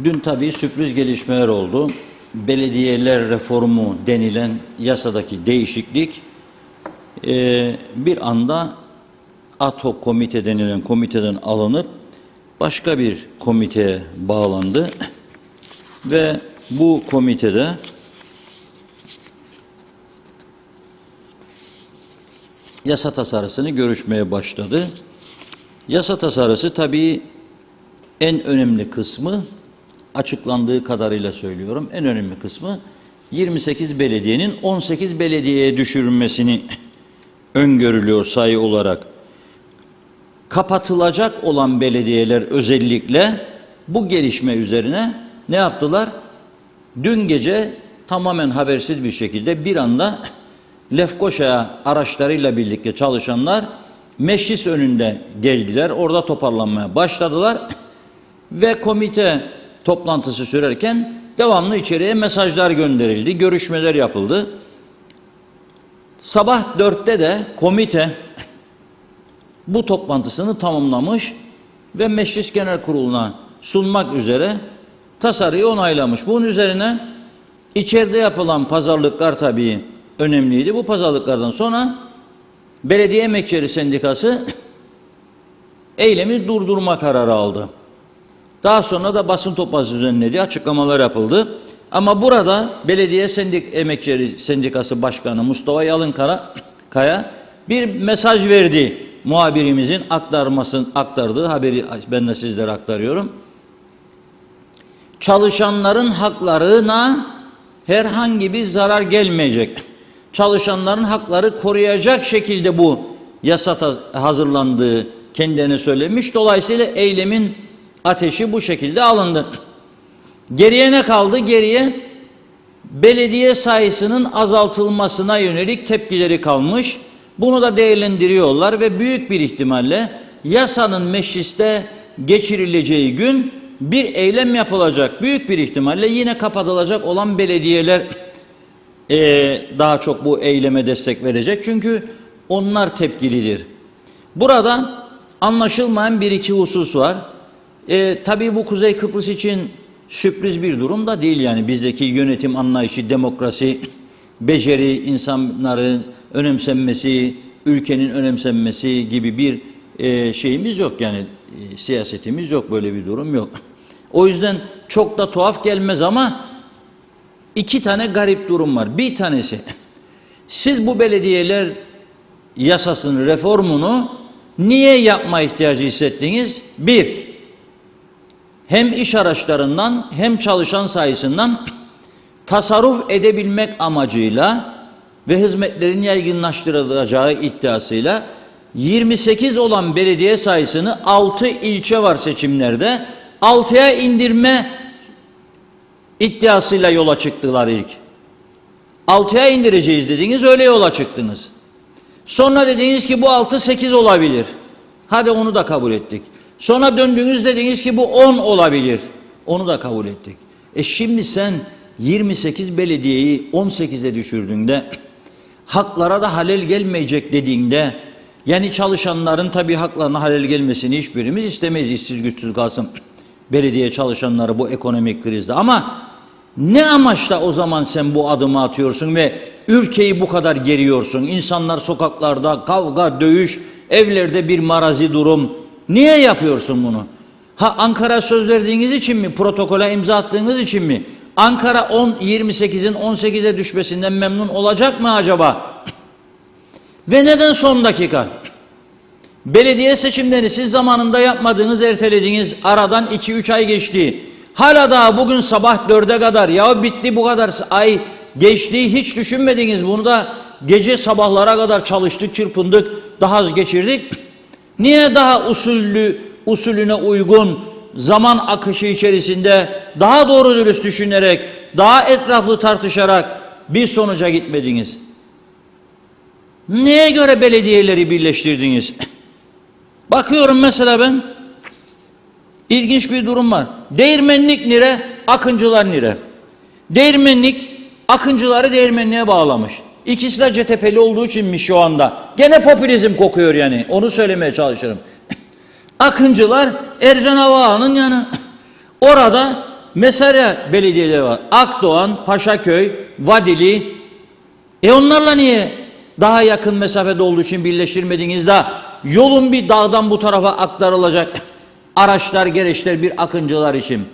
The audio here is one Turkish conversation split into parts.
Dün tabii sürpriz gelişmeler oldu. Belediyeler reformu denilen yasadaki değişiklik bir anda ad hoc komite denilen komiteden alınıp başka bir komiteye bağlandı ve bu komitede yasa tasarısını görüşmeye başladı. Yasa tasarısı tabii en önemli kısmı, açıklandığı kadarıyla söylüyorum, en önemli kısmı 28 belediyenin 18 belediyeye düşürülmesini öngörülüyor sayı olarak. Kapatılacak olan belediyeler özellikle bu gelişme üzerine ne yaptılar? Dün gece tamamen habersiz bir şekilde bir anda Lefkoşa'ya araçlarıyla birlikte çalışanlar meclis önünde geldiler. Orada toparlanmaya başladılar ve komite toplantısı sürerken devamlı içeriye mesajlar gönderildi, görüşmeler yapıldı. Sabah 4'te de komite bu toplantısını tamamlamış ve Meclis Genel Kurulu'na sunmak üzere tasarıyı onaylamış. Bunun üzerine içeride yapılan pazarlıklar tabii önemliydi. Bu pazarlıklardan sonra Belediye Emekçileri Sendikası eylemi durdurma kararı aldı. Daha sonra da basın toplantısı düzenledi, açıklamalar yapıldı. Ama burada Belediye Emekçileri Sendikası Başkanı Mustafa Yalınkaya bir mesaj verdi. Muhabirimizin aktardığı haberi ben de sizlere aktarıyorum. Çalışanların haklarına herhangi bir zarar gelmeyecek. Çalışanların hakları koruyacak şekilde bu yasa hazırlandığı kendine söylemiş. Dolayısıyla eylemin ateşi bu şekilde alındı. Geriye ne kaldı? Geriye belediye sayısının azaltılmasına yönelik tepkileri kalmış. Bunu da değerlendiriyorlar ve büyük bir ihtimalle yasanın mecliste geçirileceği gün bir eylem yapılacak. Büyük bir ihtimalle yine kapatılacak olan belediyeler daha çok bu eyleme destek verecek. Çünkü onlar tepkilidir. Burada anlaşılmayan bir iki husus var. Tabii bu Kuzey Kıbrıs için sürpriz bir durum da değil yani. Bizdeki yönetim anlayışı, demokrasi, beceri, insanların önemsenmesi, ülkenin önemsenmesi gibi bir şeyimiz yok yani, siyasetimiz yok, böyle bir durum yok. O yüzden çok da tuhaf gelmez ama iki tane garip durum var. Bir tanesi, siz bu belediyeler yasasının reformunu niye yapma ihtiyacı hissettiniz? Bir, hem iş araçlarından hem çalışan sayısından tasarruf edebilmek amacıyla ve hizmetlerin yaygınlaştırılacağı iddiasıyla 28 olan belediye sayısını 6 ilçe var seçimlerde 6'ya indirme iddiasıyla yola çıktılar ilk. 6'ya indireceğiz dediniz, öyle yola çıktınız. Sonra dediniz ki bu 6-8 olabilir. Hadi onu da kabul ettik. Sonra döndünüz dediniz ki bu 10 olabilir. Onu da kabul ettik. Şimdi sen 28 belediyeyi 18'e düşürdüğünde, haklara da halel gelmeyecek dediğinde, yani çalışanların tabii haklarına halel gelmesini hiçbirimiz istemeyiz, işsiz güçsüz kalsın belediye çalışanları bu ekonomik krizde. Ama ne amaçla o zaman sen bu adımı atıyorsun ve ülkeyi bu kadar geriyorsun? İnsanlar sokaklarda, kavga, dövüş, evlerde bir marazi durum. Niye yapıyorsun bunu? Ankara söz verdiğiniz için mi? Protokole imza attığınız için mi? Ankara 28'in 18'e düşmesinden memnun olacak mı acaba? Ve neden son dakika? Belediye seçimlerini siz zamanında yapmadığınız, ertelediğiniz, aradan 2-3 ay geçti. Hala daha bugün sabah 4'e kadar ya bitti bu kadar ay geçti, hiç düşünmediniz. Bunu da gece sabahlara kadar çalıştık, çırpındık, daha az geçirdik. Niye daha usulüne uygun, zaman akışı içerisinde daha doğru dürüst düşünerek, daha etraflı tartışarak bir sonuca gitmediniz? Neye göre belediyeleri birleştirdiniz? Bakıyorum mesela ben, ilginç bir durum var. Değirmenlik nire, Akıncılar nire. Değirmenlik, Akıncıları Değirmenliğe bağlamış. İkisi de CTP'li olduğu içinmiş şu anda. Gene popülizm kokuyor yani, onu söylemeye çalışırım. Akıncılar Ercan Havaalanı'nın yanı. Orada mesela belediyeleri var. Akdoğan, Paşaköy, Vadili. Onlarla niye daha yakın mesafede olduğu için birleştirmediniz de yolun bir dağdan bu tarafa aktarılacak araçlar, gereçler bir akıncılar için.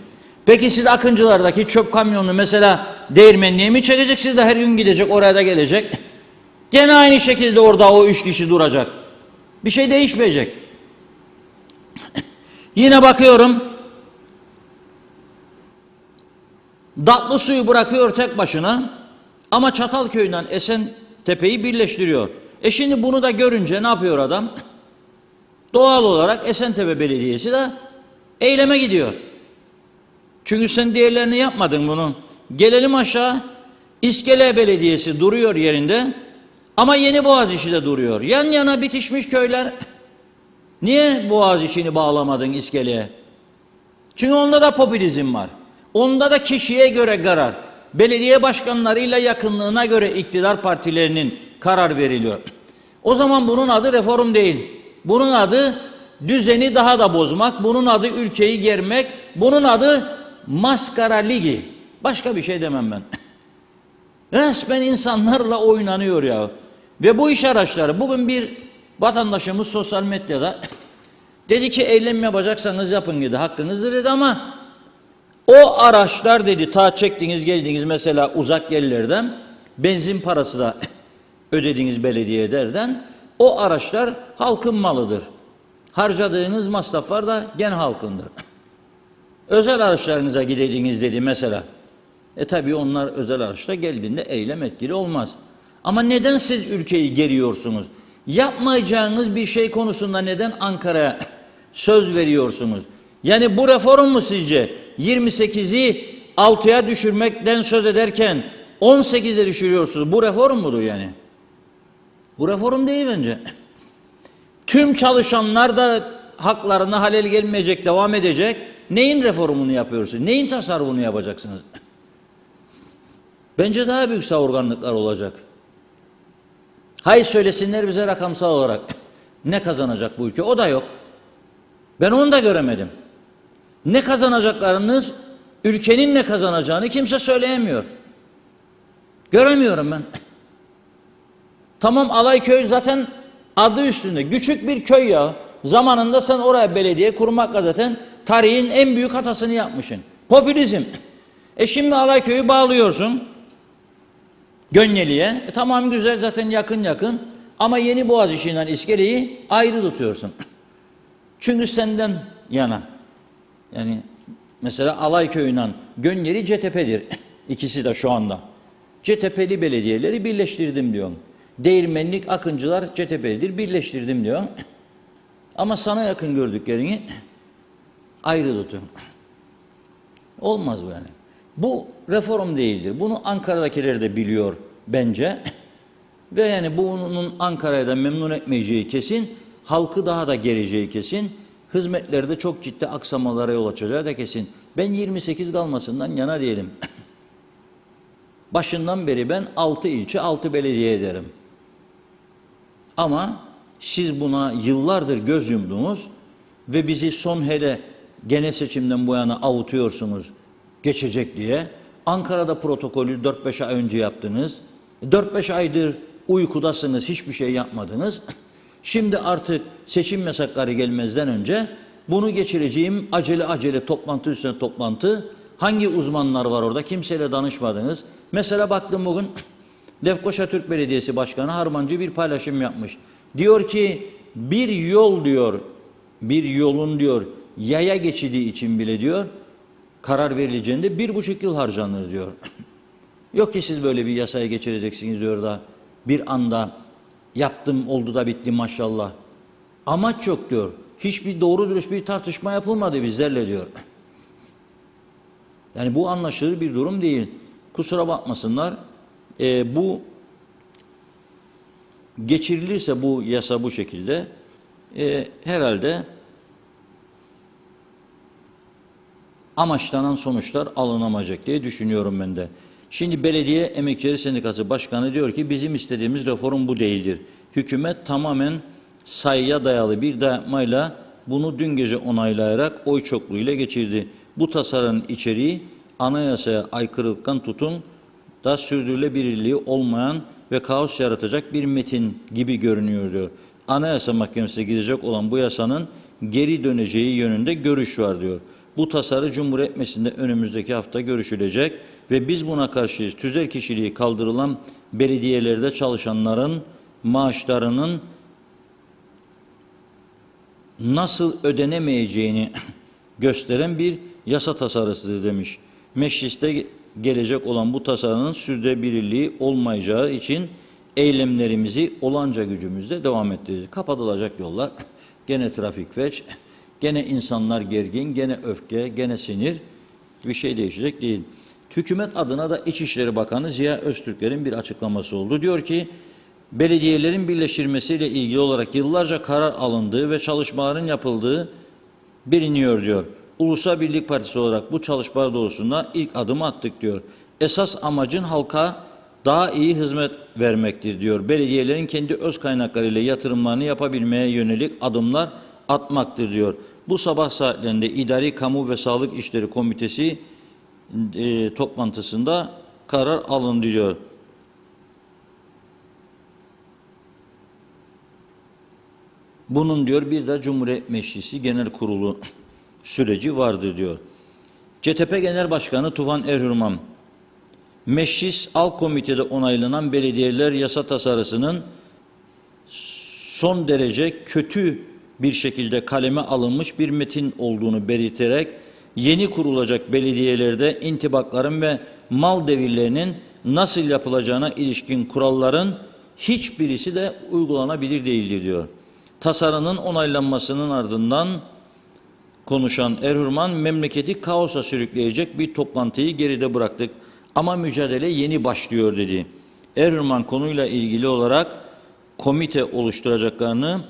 Peki siz akıncılardaki çöp kamyonunu mesela Değirmenli'ye mi çekeceksiniz de her gün gidecek, oraya da gelecek? Gene aynı şekilde orada o 3 kişi duracak. Bir şey değişmeyecek. Yine bakıyorum, Datlısu'yu bırakıyor tek başına ama Çatalköy'den Esentepe'yi birleştiriyor. Şimdi bunu da görünce ne yapıyor adam? Doğal olarak Esentepe Belediyesi de eyleme gidiyor. Çünkü sen diğerlerini yapmadın bunu. Gelelim aşağı, İskele Belediyesi duruyor yerinde ama Yeni Boğaziçi de duruyor. Yan yana bitişmiş köyler. Niye Boğaziçi'ni bağlamadın İskele'ye? Çünkü onda da popülizm var. Onda da kişiye göre karar. Belediye başkanlarıyla yakınlığına göre iktidar partilerinin karar veriliyor. O zaman bunun adı reform değil. Bunun adı düzeni daha da bozmak. Bunun adı ülkeyi germek. Bunun adı maskara ligi. Başka bir şey demem ben. Resmen insanlarla oynanıyor ya. Ve bu iş araçları, bugün bir vatandaşımız sosyal medyada dedi ki eylem yapacaksanız yapın dedi, hakkınızdır dedi ama o araçlar dedi ta çektiğiniz geldiğiniz mesela uzak yerlerden benzin parası da ödediğiniz belediyelerden o araçlar halkın malıdır. Harcadığınız masraflar da gene halkındır. Özel araçlarınıza gidediğiniz dedi mesela. Tabii onlar özel araçta geldiğinde eylem etkili olmaz. Ama neden siz ülkeyi geriyorsunuz? Yapmayacağınız bir şey konusunda neden Ankara'ya söz veriyorsunuz? Yani bu reform mu sizce? 28'i 6'ya düşürmekten söz ederken 18'e düşürüyorsunuz. Bu reform mudur yani? Bu reform değil bence. Tüm çalışanlar da haklarına halel gelmeyecek, devam edecek. Neyin reformunu yapıyorsunuz? Neyin tasarrufunu yapacaksınız? Bence daha büyük savurganlıklar olacak. Hay söylesinler bize rakamsal olarak ne kazanacak bu ülke? O da yok. Ben onu da göremedim. Ne kazanacaklarınız, ülkenin ne kazanacağını kimse söyleyemiyor. Göremiyorum ben. Tamam, Alayköy zaten adı üstünde. Küçük bir köy ya. Zamanında sen oraya belediye kurmakla zaten tarihin en büyük hatasını yapmışsın. Popülizm. Şimdi Alayköy'ü bağlıyorsun Gönyeli'ye. Tamam güzel, zaten yakın ama Yeni Boğaziçi'nden İskele'yi ayrı tutuyorsun. Çünkü senden yana. Yani mesela Alayköy'ünden Gönyeli CTP'dir. İkisi de şu anda. CTP'li belediyeleri birleştirdim diyor. Değirmenlik, Akıncılar CTP'lidir, birleştirdim diyor. Ama sana yakın gördüklerini ayrı tutuyor. Olmaz bu yani. Bu reform değildir. Bunu Ankara'dakiler de biliyor bence. Ve yani bunun Ankara'ya da memnun etmeyeceği kesin, halkı daha da gereceği kesin, hizmetlerde çok ciddi aksamalara yol açacağı da kesin. Ben 28 kalmasından yana değilim. Başından beri ben 6 ilçe, 6 belediye ederim. Ama siz buna yıllardır göz yumdunuz ve bizi son hele genel seçimden bu yana avutuyorsunuz geçecek diye. Ankara'da protokolü 4-5 ay önce yaptınız. 4-5 aydır uykudasınız, hiçbir şey yapmadınız. Şimdi artık seçim yasakları gelmezden önce bunu geçireceğim acele toplantı üstüne toplantı. Hangi uzmanlar var orada? Kimseyle danışmadınız. Mesela baktım bugün Lefkoşa Türk Belediyesi Başkanı Harmancı bir paylaşım yapmış. Diyor ki bir yol diyor, bir yolun diyor yaya geçidi için bile diyor karar verileceğinde 1,5 yıl harcanır diyor. Yok ki siz böyle bir yasaya geçireceksiniz diyor da bir anda yaptım oldu da bitti maşallah. Amaç yok diyor. Hiçbir doğru dürüst bir tartışma yapılmadı bizlerle diyor. Yani bu anlaşılır bir durum değil. Kusura bakmasınlar. Bu geçirilirse bu yasa bu şekilde herhalde amaçlanan sonuçlar alınamayacak diye düşünüyorum ben de. Şimdi Belediye Emekçileri Sendikası Başkanı diyor ki bizim istediğimiz reform bu değildir. Hükümet tamamen sayıya dayalı bir dayatmayla bunu dün gece onaylayarak oy çokluğuyla geçirdi. Bu tasarının içeriği anayasaya aykırılıktan tutun da sürdürülebilirliği olmayan ve kaos yaratacak bir metin gibi görünüyor diyor. Anayasa Mahkemesi'ne gidecek olan bu yasanın geri döneceği yönünde görüş var diyor. Bu tasarı Cumhuriyet Meclisi'nde önümüzdeki hafta görüşülecek ve biz buna karşıyız. Tüzel kişiliği kaldırılan belediyelerde çalışanların maaşlarının nasıl ödenemeyeceğini gösteren bir yasa tasarısıdır demiş. Mecliste gelecek olan bu tasarının sürdürülebilirliği olmayacağı için eylemlerimizi olanca gücümüzle devam ettireceğiz. Kapatılacak yollar, gene trafik felç, gene insanlar gergin, gene öfke, gene sinir, bir şey değişecek değil. Hükümet adına da İçişleri Bakanı Ziya Öztürkler'in bir açıklaması oldu. Diyor ki, belediyelerin birleştirilmesiyle ilgili olarak yıllarca karar alındığı ve çalışmaların yapıldığı biliniyor diyor. Ulusal Birlik Partisi olarak bu çalışmalar doğrultusunda ilk adımı attık diyor. Esas amacın halka daha iyi hizmet vermektir diyor. Belediyelerin kendi öz kaynaklarıyla yatırımlarını yapabilmeye yönelik adımlar atmaktır diyor. Bu sabah saatlerinde İdari Kamu ve Sağlık İşleri Komitesi toplantısında karar alındı diyor. Bunun diyor bir de Cumhuriyet Meclisi Genel Kurulu süreci vardır diyor. CTP Genel Başkanı Tufan Erhürman, Meclis Alt Komite'de onaylanan belediyeler yasa tasarısının son derece kötü bir şekilde kaleme alınmış bir metin olduğunu belirterek yeni kurulacak belediyelerde intibakların ve mal devirlerinin nasıl yapılacağına ilişkin kuralların hiçbirisi de uygulanabilir değildir diyor. Tasarının onaylanmasının ardından konuşan Erhürman, memleketi kaosa sürükleyecek bir toplantıyı geride bıraktık ama mücadele yeni başlıyor dedi. Erhürman konuyla ilgili olarak komite oluşturacaklarını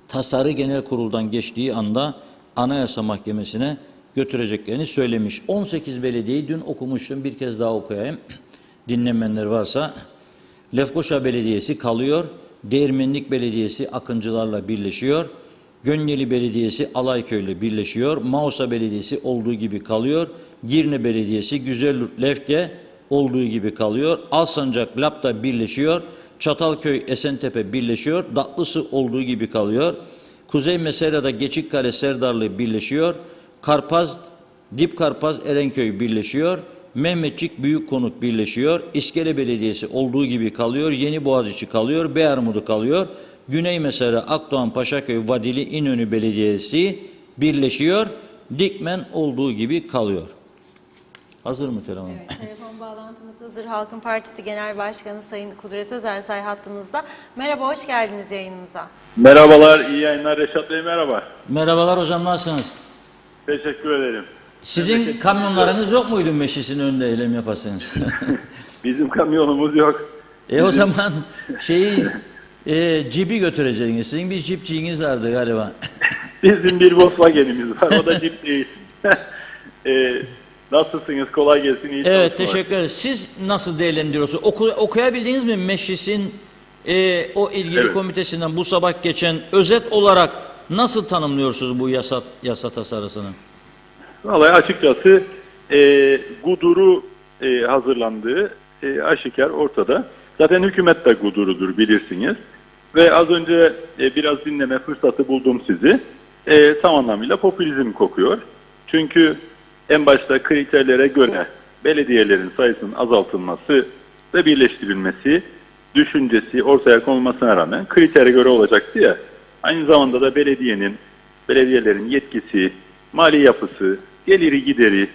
tasarı genel kuruldan geçtiği anda Anayasa Mahkemesi'ne götüreceklerini söylemiş. 18 belediyeyi dün okumuştum, bir kez daha okuyayım. Dinlemeyenler varsa. Lefkoşa Belediyesi kalıyor, Değirmenlik Belediyesi Akıncılarla birleşiyor, Gönyeli Belediyesi Alayköy'le birleşiyor, Mausa Belediyesi olduğu gibi kalıyor, Girne Belediyesi Güzelyurt Lefke olduğu gibi kalıyor, Alsancak Lap'ta birleşiyor, Çatalköy Esentepe birleşiyor, Datlısı olduğu gibi kalıyor, Kuzey Mesera'da Geçikkale Serdarlı birleşiyor, Karpaz, Dipkarpaz Erenköy birleşiyor, Mehmetçik Büyükkonut birleşiyor, İskele Belediyesi olduğu gibi kalıyor, Yeni Boğaziçi kalıyor, Beyarmudu kalıyor, Güney Mesera, Akdoğan, Paşaköy, Vadili, İnönü Belediyesi birleşiyor, Dikmen olduğu gibi kalıyor. Hazır mı telefon? Evet, telefon bağlantımız hazır. Halkın Partisi Genel Başkanı Sayın Kudret Özersay hattımızda. Merhaba, hoş geldiniz yayınımıza. Merhabalar, iyi yayınlar Reşat Bey, merhaba. Merhabalar hocam, nasılsınız? Teşekkür ederim. Sizin kamyonlarınız yok muydu meclisin önünde eylem yapasınız? Bizim kamyonumuz yok. O zaman cipi götüreceğiniz. Sizin bir cipçiğiniz vardı galiba. Bizim bir Volkswagen'imiz var, o da cip değil. Nasılsınız, kolay gelsin, iyi Evet, teşekkür ederim. Siz nasıl değerlendiriyorsunuz? Okuyabildiniz mi meclisin o ilgili komitesinden bu sabah geçen özet olarak nasıl tanımlıyorsunuz bu yasa tasarısını? Vallahi açıkçası guduru hazırlandığı aşikar ortada. Zaten hükümet de gudurudur, bilirsiniz. Ve az önce biraz dinleme fırsatı buldum sizi. Tam anlamıyla popülizm kokuyor. Çünkü en başta kriterlere göre belediyelerin sayısının azaltılması ve birleştirilmesi düşüncesi ortaya konulmasına rağmen kritere göre olacaktı ya. Aynı zamanda da belediyelerin yetkisi, mali yapısı, geliri gideri,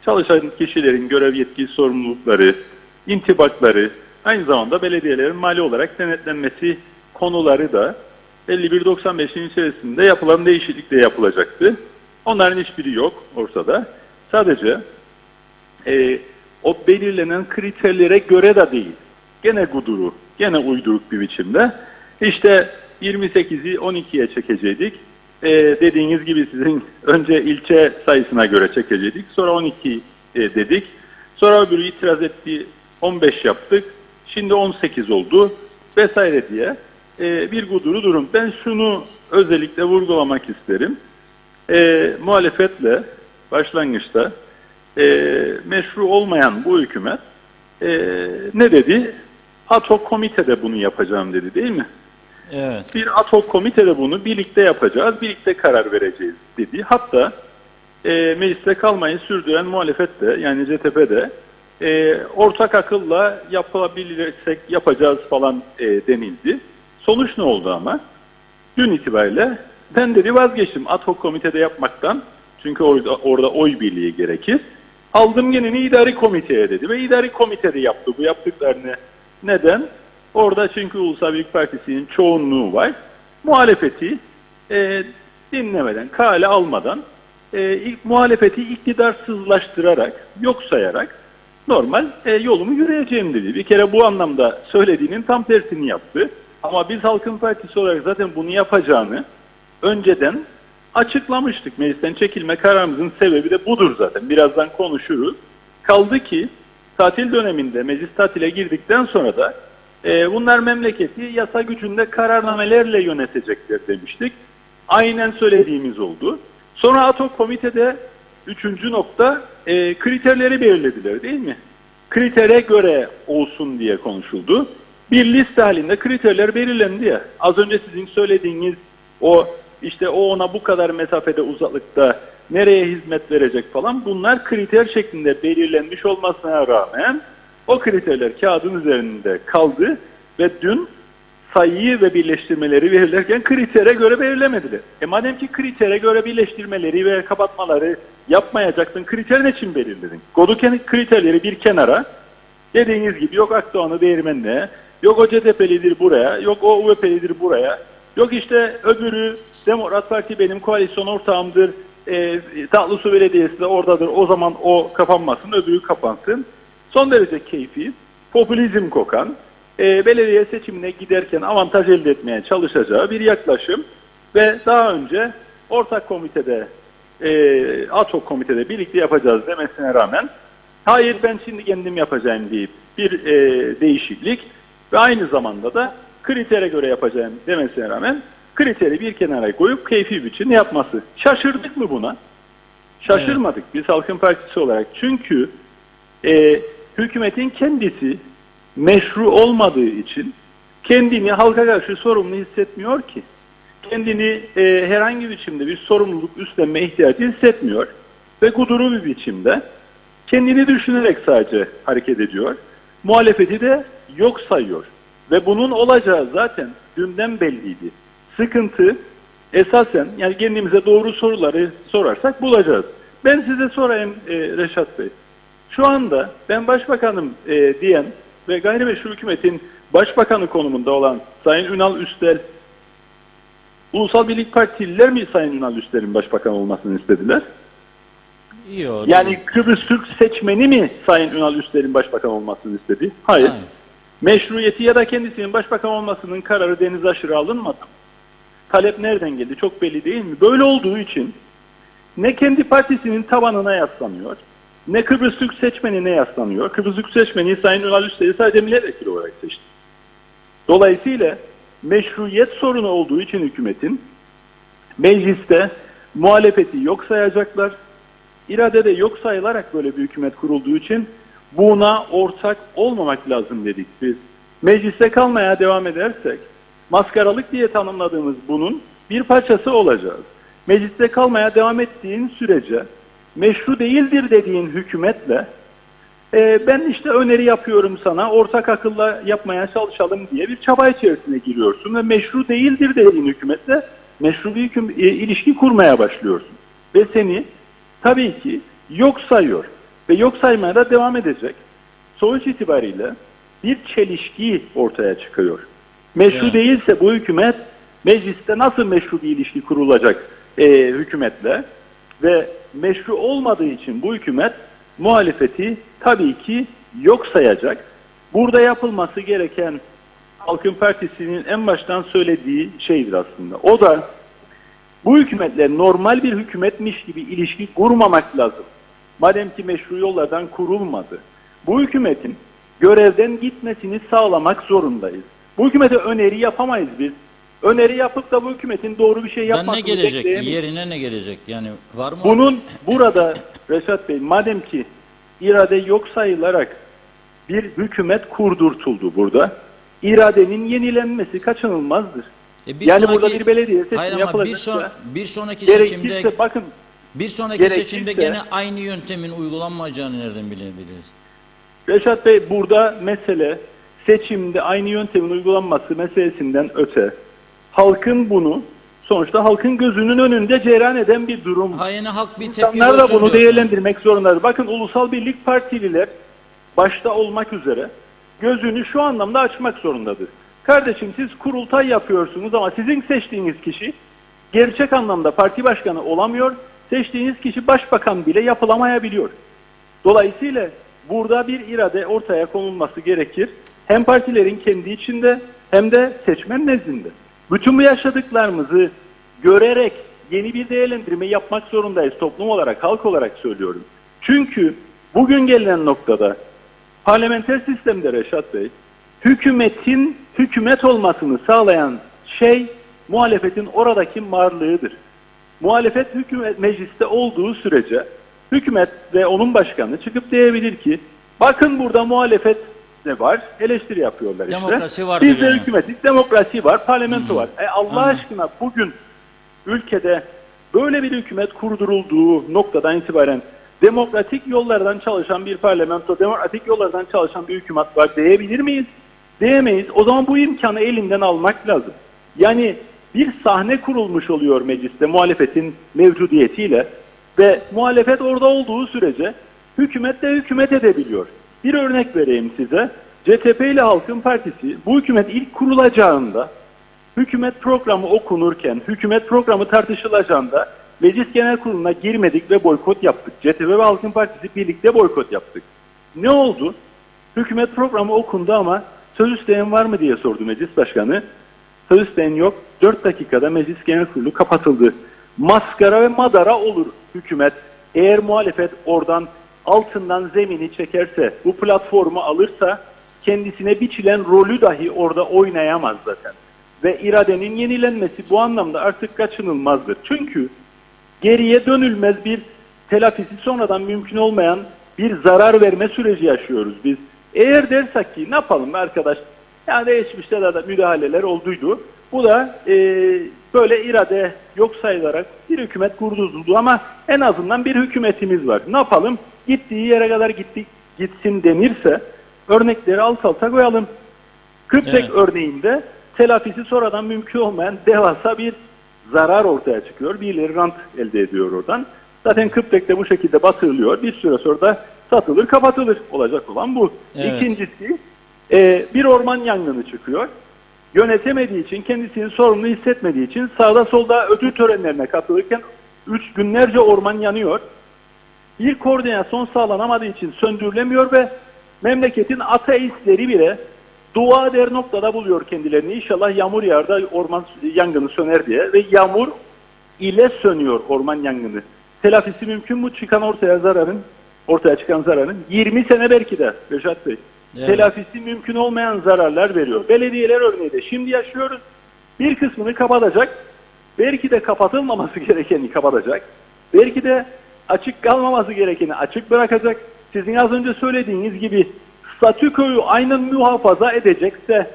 çalışan kişilerin görev yetkisi sorumlulukları, intibakları, aynı zamanda belediyelerin mali olarak denetlenmesi konuları da 51-95'in içerisinde yapılan değişiklikle yapılacaktı. Onların hiçbiri yok ortada. Sadece o belirlenen kriterlere göre de değil. Gene guduru, gene uyduruk bir biçimde. İşte 28'i 12'ye çekecektik. Dediğiniz gibi sizin önce ilçe sayısına göre çekecektik. Sonra 12 dedik. Sonra öbürü itiraz etti, 15 yaptık. Şimdi 18 oldu vesaire diye bir guduru durum. Ben şunu özellikle vurgulamak isterim. Muhalefetle başlangıçta meşru olmayan bu hükümet ne dedi? Ad hoc komitede bunu yapacağım dedi, değil mi? Evet. Bir ad hoc komitede bunu birlikte yapacağız, birlikte karar vereceğiz dedi. Hatta mecliste kalmayı sürdüren muhalefet de, yani CTP de ortak akılla yapabilirsek yapacağız falan denildi. Sonuç ne oldu ama? Dün itibariyle ben dedi vazgeçtim ad hoc komitede yapmaktan. Çünkü orada oy birliği gerekir. Aldım genini idari komiteye dedi ve idari komitede yaptı bu yaptıklarını. Neden? Orada çünkü Ulusal Birlik Partisi'nin çoğunluğu var. Muhalefeti dinlemeden, kale almadan muhalefeti iktidarsızlaştırarak, yok sayarak normal yolumu yürüyeceğim dedi. Bir kere bu anlamda söylediğinin tam tersini yaptı. Ama biz Halkın Partisi olarak zaten bunu yapacağını önceden açıklamıştık. Meclisten çekilme kararımızın sebebi de budur zaten. Birazdan konuşuruz. Kaldı ki tatil döneminde meclis tatile girdikten sonra da bunlar memleketi yasa gücünde kararnamelerle yönetecekler demiştik. Aynen söylediğimiz oldu. Sonra ad hoc komitede üçüncü nokta kriterleri belirlediler, değil mi? Kritere göre olsun diye konuşuldu. Bir liste halinde kriterler belirlendi ya. Az önce sizin söylediğiniz o işte o ona bu kadar mesafede uzaklıkta nereye hizmet verecek falan, bunlar kriter şeklinde belirlenmiş olmasına rağmen o kriterler kağıdın üzerinde kaldı ve dün sayıyı ve birleştirmeleri verirlerken kritere göre belirlemediler. Madem ki kritere göre birleştirmeleri ve kapatmaları yapmayacaksın, kriter ne için belirledin? Kodu kriterleri bir kenara, dediğiniz gibi yok Akdoğan'ı Değirmen'le, yok o CTP'lidir buraya, yok o UVP'lidir buraya, yok işte öbürü Demokrat Parti benim koalisyon ortağımdır, Tatlısu Belediyesi de oradadır, o zaman o kapanmasın, öbürü kapansın. Son derece keyfi, popülizm kokan, belediye seçimine giderken avantaj elde etmeye çalışacağı bir yaklaşım ve daha önce ortak komitede, ad hoc komitede birlikte yapacağız demesine rağmen hayır ben şimdi kendim yapacağım deyip bir değişiklik ve aynı zamanda da kritere göre yapacağım demesine rağmen kriteri bir kenara koyup keyfi biçim yapması. Şaşırdık mı buna? Şaşırmadık biz Halkın Partisi olarak. Çünkü hükümetin kendisi meşru olmadığı için kendini halka karşı sorumlu hissetmiyor ki. Kendini herhangi bir biçimde bir sorumluluk üstlenme ihtiyacı hissetmiyor. Ve kuduru bir biçimde kendini düşünerek sadece hareket ediyor. Muhalefeti de yok sayıyor. Ve bunun olacağı zaten dünden belliydi. Sıkıntı esasen, yani kendimize doğru soruları sorarsak bulacağız. Ben size sorayım Reşat Bey. Şu anda ben başbakanım diyen ve gayrimeşru hükümetin başbakanı konumunda olan Sayın Ünal Üstel, Ulusal Birlik Partililer mi Sayın Ünal Üstel'in başbakan olmasını istediler? Yok. Yani Kıbrıs Türk seçmeni mi Sayın Ünal Üstel'in başbakan olmasını istedi? Hayır. Meşruiyeti ya da kendisinin başbakan olmasının kararı deniz aşırı alınmadı. Talep nereden geldi? Çok belli değil mi? Böyle olduğu için ne kendi partisinin tabanına yaslanıyor, ne Kıbrıs Türk seçmenine yaslanıyor. Kıbrıs Türk seçmeni Sayın Ünal Üstel'i sadece milletvekili olarak seçti. Dolayısıyla meşruiyet sorunu olduğu için hükümetin mecliste muhalefeti yok sayacaklar. İradede yok sayılarak böyle bir hükümet kurulduğu için buna ortak olmamak lazım dedik biz. Mecliste kalmaya devam edersek maskaralık diye tanımladığımız bunun bir parçası olacağız. Mecliste kalmaya devam ettiğin sürece meşru değildir dediğin hükümetle ben işte öneri yapıyorum sana, ortak akılla yapmaya çalışalım diye bir çaba içerisine giriyorsun ve meşru değildir dediğin hükümetle meşru bir ilişki kurmaya başlıyorsun. Ve seni tabii ki yok sayıyor ve yok saymaya da devam edecek. Sonuç itibariyle bir çelişki ortaya çıkıyor. Meşru değilse bu hükümet mecliste nasıl meşru bir ilişki kurulacak hükümetle ve meşru olmadığı için bu hükümet muhalefeti tabii ki yok sayacak. Burada yapılması gereken Halkın Partisi'nin en baştan söylediği şeydir aslında. O da bu hükümetle normal bir hükümetmiş gibi ilişki kurmamak lazım. Madem ki meşru yollardan kurulmadı. Bu hükümetin görevden gitmesini sağlamak zorundayız. Bu hükümete öneri yapamayız biz. öneri yapıp da bu hükümetin doğru bir şey Da ne yapmasını gelecek? bekleyemeyiz. Yerine ne gelecek? Yani var mı? Bunun burada Reşat Bey, madem ki irade yok sayılarak bir hükümet kurdurtuldu burada, iradenin yenilenmesi kaçınılmazdır. Yani burada bir belediye seçimi Hayır ama yapılacaksa, bir sonraki seçimde gerekirse bakın, seçimde gene aynı yöntemin uygulanmayacağını nereden bilebiliriz? Reşat Bey, burada mesele seçimde aynı yöntemin uygulanması meselesinden öte, halkın bunu, sonuçta halkın gözünün önünde cereyan eden bir durum. Hayır, halk bir tepki İnsanlar da görsün bunu diyorsun. değerlendirmek zorundadır. Bakın, Ulusal Birlik Partililer başta olmak üzere gözünü şu anlamda açmak zorundadır. Kardeşim, siz kurultay yapıyorsunuz ama sizin seçtiğiniz kişi gerçek anlamda parti başkanı olamıyor. Seçtiğiniz kişi başbakan bile yapılamayabiliyor. Dolayısıyla burada bir irade ortaya konulması gerekir. Hem partilerin kendi içinde hem de seçmen nezdinde. Bütün bu yaşadıklarımızı görerek yeni bir değerlendirme yapmak zorundayız toplum olarak, halk olarak söylüyorum. Çünkü bugün gelinen noktada parlamenter sistemde Reşat Bey, hükümetin hükümet olmasını sağlayan şey muhalefetin oradaki varlığıdır. Muhalefet hükümet mecliste olduğu sürece hükümet ve onun başkanı çıkıp diyebilir ki, bakın burada muhalefet ne var? Eleştiri yapıyorlar işte. Demokrasi var Bizde diyor yani. hükümetlik demokrasi var, parlamento var. Allah aşkına, bugün ülkede böyle bir hükümet kurdurulduğu noktadan itibaren demokratik yollardan çalışan bir parlamento, demokratik yollardan çalışan bir hükümet var diyebilir miyiz? Diyemeyiz. O zaman bu imkanı elinden almak lazım. Yani bir sahne kurulmuş oluyor mecliste muhalefetin mevcudiyetiyle ve muhalefet orada olduğu sürece hükümet de hükümet edebiliyor. Bir örnek vereyim size. CTP ile Halkın Partisi bu hükümet ilk kurulacağında, hükümet programı okunurken, hükümet programı tartışılacağında Meclis Genel Kurulu'na girmedik ve boykot yaptık. CTP ve Halkın Partisi birlikte boykot yaptık. Ne oldu? Hükümet programı okundu ama söz isteyen var mı diye sordu Meclis Başkanı. Söz isteyen yok. 4 dakikada Meclis Genel Kurulu kapatıldı. Maskara ve madara olur hükümet. Eğer muhalefet oradan altından zemini çekerse, bu platformu alırsa kendisine biçilen rolü dahi orada oynayamaz zaten. Ve iradenin yenilenmesi bu anlamda artık kaçınılmazdır. Çünkü geriye dönülmez bir telafisi sonradan mümkün olmayan bir zarar verme süreci yaşıyoruz biz. Eğer dersek ki ne yapalım arkadaş, yani geçmişte de müdahaleler olduydu. Bu da böyle irade yok sayılarak bir hükümet kurduruldu ama en azından bir hükümetimiz var. Ne yapalım? Gittiği yere kadar gitsin denirse örnekleri alt alta koyalım. Kıbrıs örneğinde telafisi sonradan mümkün olmayan devasa bir zarar ortaya çıkıyor. Birileri rant elde ediyor oradan. Zaten Kıbrıs de bu şekilde batırılıyor. Bir süre sonra da satılır, kapatılır. Olacak olan bu. Evet. İkincisi, bir orman yangını çıkıyor. Yönetemediği için, kendisini sorumlu hissetmediği için sağda solda ödül törenlerine katılırken günlerce orman yanıyor. Bir koordinasyon sağlanamadığı için söndürülemiyor ve memleketin ateistleri bile dua eder noktada buluyor kendilerini. İnşallah yağmur yağar da orman yangını söner diye ve yağmur ile sönüyor orman yangını. Telafisi mümkün mü ortaya çıkan zararın? 20 sene belki de Reşat Bey. Evet. Telafisi mümkün olmayan zararlar veriyor. Belediyeler örneği de şimdi yaşıyoruz. Bir kısmını kapatacak. Belki de kapatılmaması gerekeni kapatacak. Belki de açık kalmaması gerekeni açık bırakacak. Sizin az önce söylediğiniz gibi statükoyu aynen muhafaza edecekse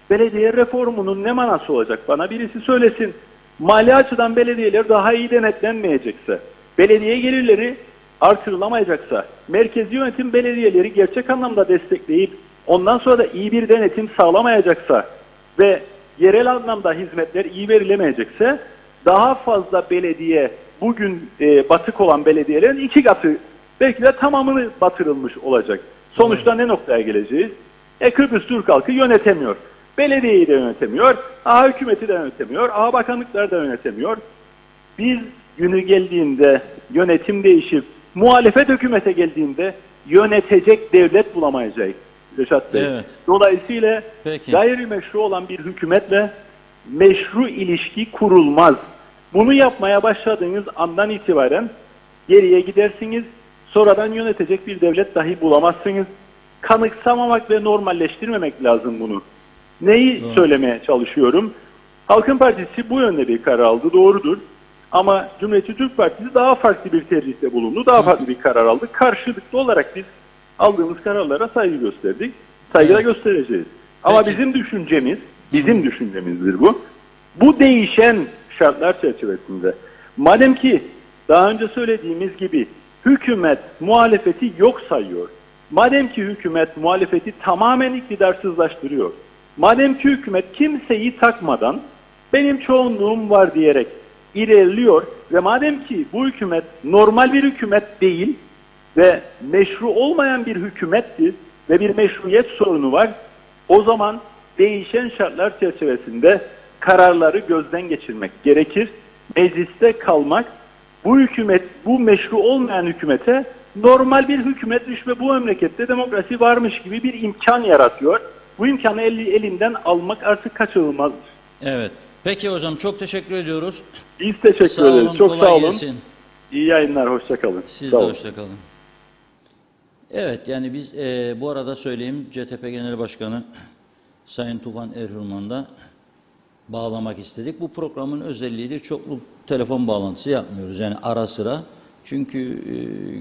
belediye reformunun ne manası olacak? Bana birisi söylesin. Mali açıdan belediyeler daha iyi denetlenmeyecekse, belediye gelirleri artırılamayacaksa, merkezi yönetim belediyeleri gerçek anlamda destekleyip ondan sonra da iyi bir denetim sağlamayacaksa ve yerel anlamda hizmetler iyi verilemeyecekse daha fazla belediye, bugün batık olan belediyelerin 2 katı, belki de tamamını batırılmış olacak. Sonuçta ne noktaya geleceğiz? Kıbrıs Türk halkı yönetemiyor. Belediyeyi de yönetemiyor, hükümeti de yönetemiyor, bakanlıklar da yönetemiyor. Biz günü geldiğinde yönetim değişip muhalefet hükümete geldiğinde yönetecek devlet bulamayacak Reşat Bey. Evet. Dolayısıyla Peki. gayrimeşru olan bir hükümetle meşru ilişki kurulmaz. Bunu yapmaya başladığınız andan itibaren geriye gidersiniz. Sonradan yönetecek bir devlet dahi bulamazsınız. Kanıksamamak ve normalleştirmemek lazım bunu. Neyi söylemeye çalışıyorum? Halkın Partisi bu yönde bir karar aldı, doğrudur. Ama Cumhuriyetçi Türk Partisi daha farklı bir tercihte bulundu, daha farklı bir karar aldı. Karşılıklı olarak biz aldığımız kararlara saygı gösterdik, saygı da göstereceğiz. Ama Peki. bizim düşüncemizdir bu. Bu değişen şartlar çerçevesinde, madem ki daha önce söylediğimiz gibi hükümet muhalefeti yok sayıyor, madem ki hükümet muhalefeti tamamen iktidarsızlaştırıyor, madem ki hükümet kimseyi takmadan benim çoğunluğum var diyerek ilerliyor ve madem ki bu hükümet normal bir hükümet değil ve meşru olmayan bir hükümettir ve bir meşruiyet sorunu var, o zaman değişen şartlar çerçevesinde kararları gözden geçirmek gerekir. Mecliste kalmak, bu hükümet, bu meşru olmayan hükümete normal bir hükümetmiş ve bu memlekette demokrasi varmış gibi bir imkan yaratıyor. Bu imkanı elinden almak artık kaçınılmazdır. Evet. Peki hocam, çok teşekkür ediyoruz. Biz teşekkür Sağ olun, ederiz. Çok kolay sağ olun. gelsin. İyi yayınlar, hoşça kalın. Siz Sağ de olun. hoşça kalın. Evet, yani biz bu arada söyleyeyim, CTP Genel Başkanı Sayın Tufan Erhürman'ı da bağlamak istedik. Bu programın özelliği de çoklu telefon bağlantısı yapmıyoruz. Yani ara sıra. Çünkü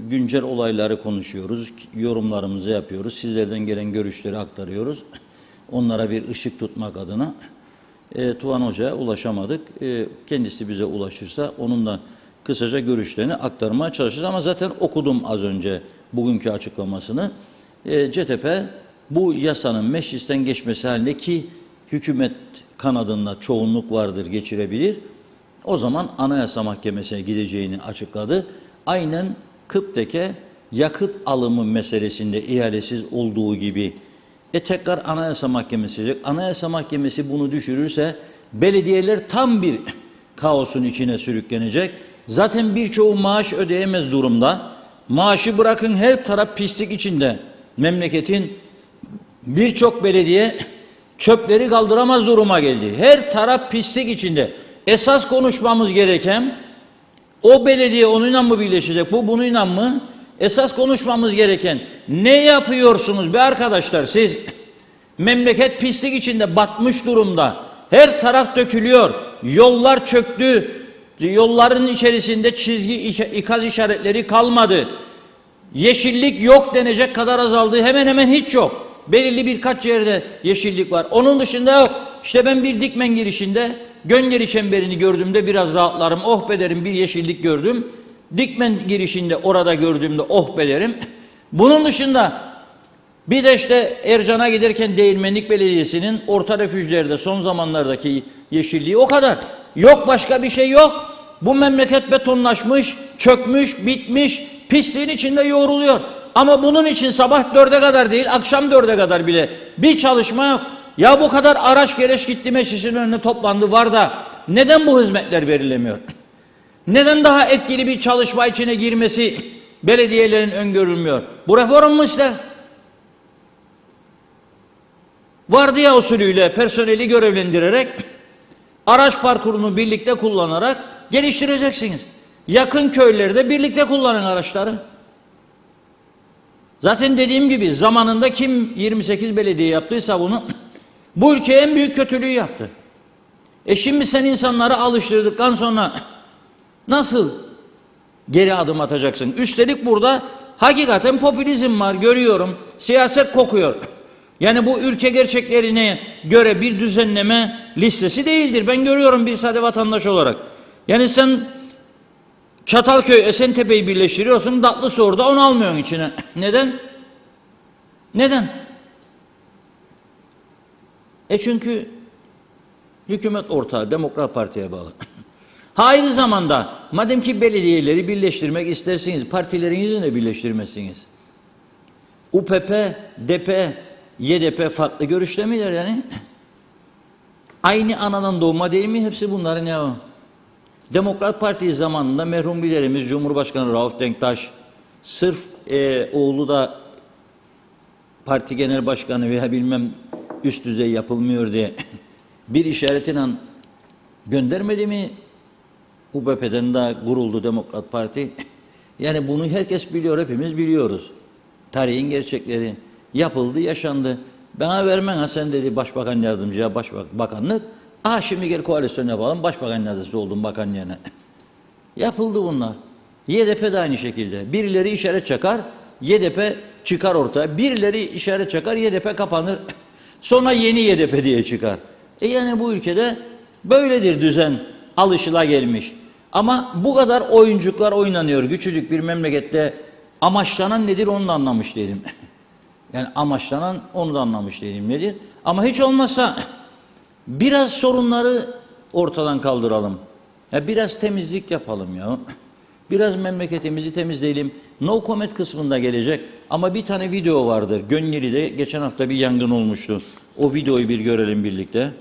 güncel olayları konuşuyoruz, yorumlarımızı yapıyoruz, sizlerden gelen görüşleri aktarıyoruz. Onlara bir ışık tutmak adına. Tuvan Hoca'ya ulaşamadık. Kendisi bize ulaşırsa onun da kısaca görüşlerini aktarmaya çalışacağız. Ama zaten okudum az önce bugünkü açıklamasını. CTP bu yasanın meclisten geçmesi halinde, ki hükümet kanadında çoğunluk vardır, geçirebilir, o zaman Anayasa Mahkemesi'ne gideceğini açıkladı. Aynen Kıptek'e yakıt alımı meselesinde ihalesiz olduğu gibi tekrar Anayasa Mahkemesi gelecek. Anayasa Mahkemesi bunu düşürürse belediyeler tam bir kaosun içine sürüklenecek. Zaten birçoğu maaş ödeyemez durumda. Maaşı bırakın, her taraf pislik içinde. Memleketin birçok belediye çöpleri kaldıramaz duruma geldi. Her taraf pislik içinde. Esas konuşmamız gereken, o belediye onunla mı birleşecek, bu bununla mı? Esas konuşmamız gereken, ne yapıyorsunuz be arkadaşlar siz? Memleket pislik içinde, batmış durumda. Her taraf dökülüyor. Yollar çöktü. Yolların içerisinde çizgi, ikaz işaretleri kalmadı. Yeşillik yok denecek kadar azaldı. Hemen hemen hiç yok. Belirli birkaç yerde yeşillik var. Onun dışında yok. İşte ben bir Dikmen girişinde Göngeri Çemberi'ni gördüğümde biraz rahatlarım. Oh be derim, bir yeşillik gördüm. Dikmen girişinde orada gördüğümde oh be derim. Bunun dışında bir de işte Ercan'a giderken Değirmenlik Belediyesi'nin orta refüjlerde son zamanlardaki yeşilliği, o kadar. Yok, başka bir şey yok. Bu memleket betonlaşmış, çökmüş, bitmiş, pisliğin içinde yoğruluyor. Ama bunun için sabah 4'e kadar değil, akşam 4'e kadar bile bir çalışma yok. Ya bu kadar araç gereç gitti, meclisin önüne toplandı, var da neden bu hizmetler verilemiyor? Neden daha etkili bir çalışma içine girmesi belediyelerin öngörülmüyor? Bu reform mu ister? Vardiya usulüyle personeli görevlendirerek, araç parkurunu birlikte kullanarak geliştireceksiniz. Yakın köylerde birlikte kullanın araçları. Zaten dediğim gibi zamanında kim 28 belediye yaptıysa bunu, bu ülkeye en büyük kötülüğü yaptı. Şimdi sen insanları alıştırdıktan sonra nasıl geri adım atacaksın? Üstelik burada hakikaten popülizm var, görüyorum. Siyaset kokuyor. Yani bu ülke gerçeklerine göre bir düzenleme listesi değildir. Ben görüyorum bir sade vatandaş olarak. Yani sen Çatalköy, Esentepe'yi birleştiriyorsun, Tatlısı orada, onu almıyorsun içine. Neden? Neden? Çünkü hükümet ortağı Demokrat Parti'ye bağlı. Aynı zamanda madem ki belediyeleri birleştirmek istersiniz, partilerinizi de birleştirmezsiniz. UPP, DP, YDP farklı görüşte midir yani? Aynı anadan doğma değil mi hepsi bunların ya? Demokrat Parti zamanında merhum liderimiz Cumhurbaşkanı Rauf Denktaş, sırf oğlu da parti genel başkanı veya bilmem üst düzey yapılmıyor diye bir işaretiyle göndermedi mi? UBP'den de kuruldu Demokrat Parti. Yani bunu herkes biliyor, hepimiz biliyoruz. Tarihin gerçekleri yapıldı, yaşandı. Bana vermen ha sen dedi Başbakan Yardımcıya Başbakanlık. Aha şimdi gel koalisyon yapalım. Başbakan yardımcısı oldum bakan yerine. Yapıldı bunlar. YDP de aynı şekilde. Birileri işaret çakar, YDP çıkar ortaya. Birileri işaret çakar, YDP kapanır. Sonra yeni YDP diye çıkar. Yani bu ülkede böyledir düzen, alışılagelmiş. Ama bu kadar oyuncuklar oynanıyor. Küçücük bir memlekette amaçlanan nedir onu da anlamış değilim. Yani amaçlanan onu da anlamış değilim nedir. Ama hiç olmazsa biraz sorunları ortadan kaldıralım. Ya biraz temizlik yapalım ya. Biraz memleketimizi temizleyelim. No comment kısmında gelecek. Ama bir tane video vardır. Gönyeli'de geçen hafta bir yangın olmuştu. O videoyu bir görelim birlikte.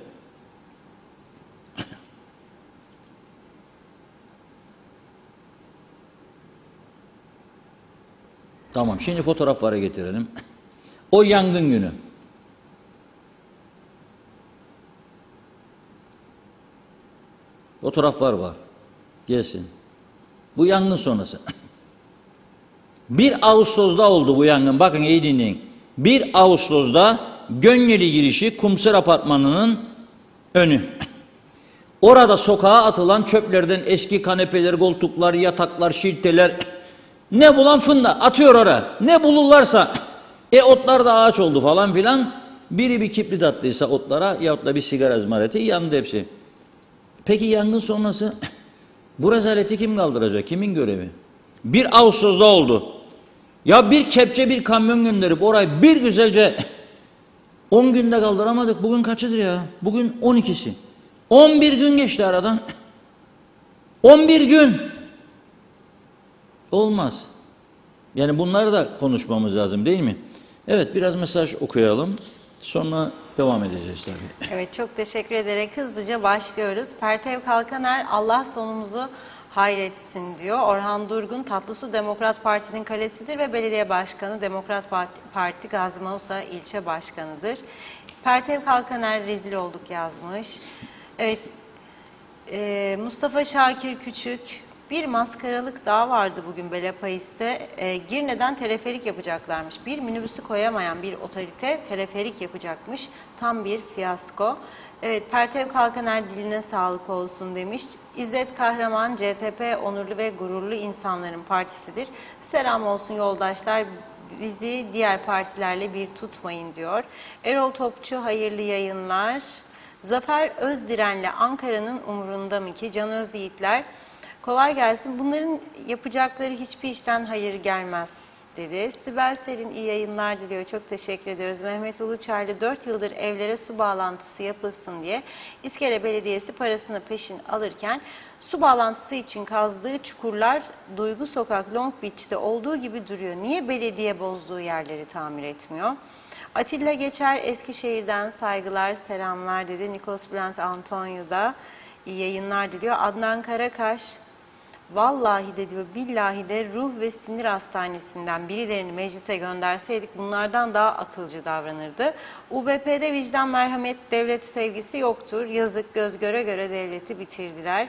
Tamam, şimdi fotoğraflara getirelim. O yangın günü. Fotoğraflar var. Gelsin. Bu yangın sonrası. 1 Ağustos'da oldu bu yangın. Bakın iyi dinleyin. 1 Ağustos'da Gönyeli girişi Kumser Apartmanı'nın önü. Orada sokağa atılan çöplerden eski kanepeler, koltuklar, yataklar, şilteler, ne bulan fında atıyor oraya. Ne bulurlarsa. Otlar da ağaç oldu falan filan. Biri bir kibrit attıysa otlara yahut da bir sigara izmariti yandı hepsi. Peki yangın sonrası bu rezaleti kim kaldıracak? Kimin görevi? 1 Ağustos'da oldu. Ya bir kepçe bir kamyon gönderip orayı bir güzelce 10 günde kaldıramadık. Bugün kaçıdır ya? Bugün 12'si. 11 gün geçti aradan. 11 gün. Olmaz. Yani bunları da konuşmamız lazım değil mi? Evet, biraz mesaj okuyalım. Sonra devam edeceğiz tabii. Evet, çok teşekkür ederek hızlıca başlıyoruz. Pertev Kalkaner Allah sonumuzu hayretsin diyor. Orhan Durgun Tatlısu Demokrat Parti'nin kalesidir ve belediye başkanı Demokrat Parti Gazi Mausa ilçe başkanıdır. Pertev Kalkaner rezil olduk yazmış. Evet, Mustafa Şakir Küçük, bir maskaralık daha vardı bugün Belepayis'te. Girne'den teleferik yapacaklarmış. Bir minibüsü koyamayan bir otorite teleferik yapacakmış. Tam bir fiyasko. Evet, Pertev Kalkaner diline sağlık olsun demiş. İzzet Kahraman, CTP onurlu ve gururlu insanların partisidir. Selam olsun yoldaşlar. Bizi diğer partilerle bir tutmayın diyor. Erol Topçu hayırlı yayınlar. Zafer Özdiren'le Ankara'nın umurunda mı ki? Can Özyiğitler kolay gelsin. Bunların yapacakları hiçbir işten hayır gelmez dedi. Sibel Serin iyi yayınlar diliyor. Çok teşekkür ediyoruz. Mehmet Uluçaylı 4 yıldır evlere su bağlantısı yapılsın diye İskele Belediyesi parasını peşin alırken su bağlantısı için kazdığı çukurlar Duygu Sokak Long Beach'te olduğu gibi duruyor. Niye belediye bozduğu yerleri tamir etmiyor? Atilla Geçer Eskişehir'den saygılar, selamlar dedi. Nikos Bülent Antonio da iyi yayınlar diliyor. Adnan Karakaş, vallahi de diyor, billahi de ruh ve sinir hastanesinden birilerini meclise gönderseydik bunlardan daha akılcı davranırdı. UBP'de vicdan, merhamet, devlet sevgisi yoktur. Yazık, göz göre göre devleti bitirdiler.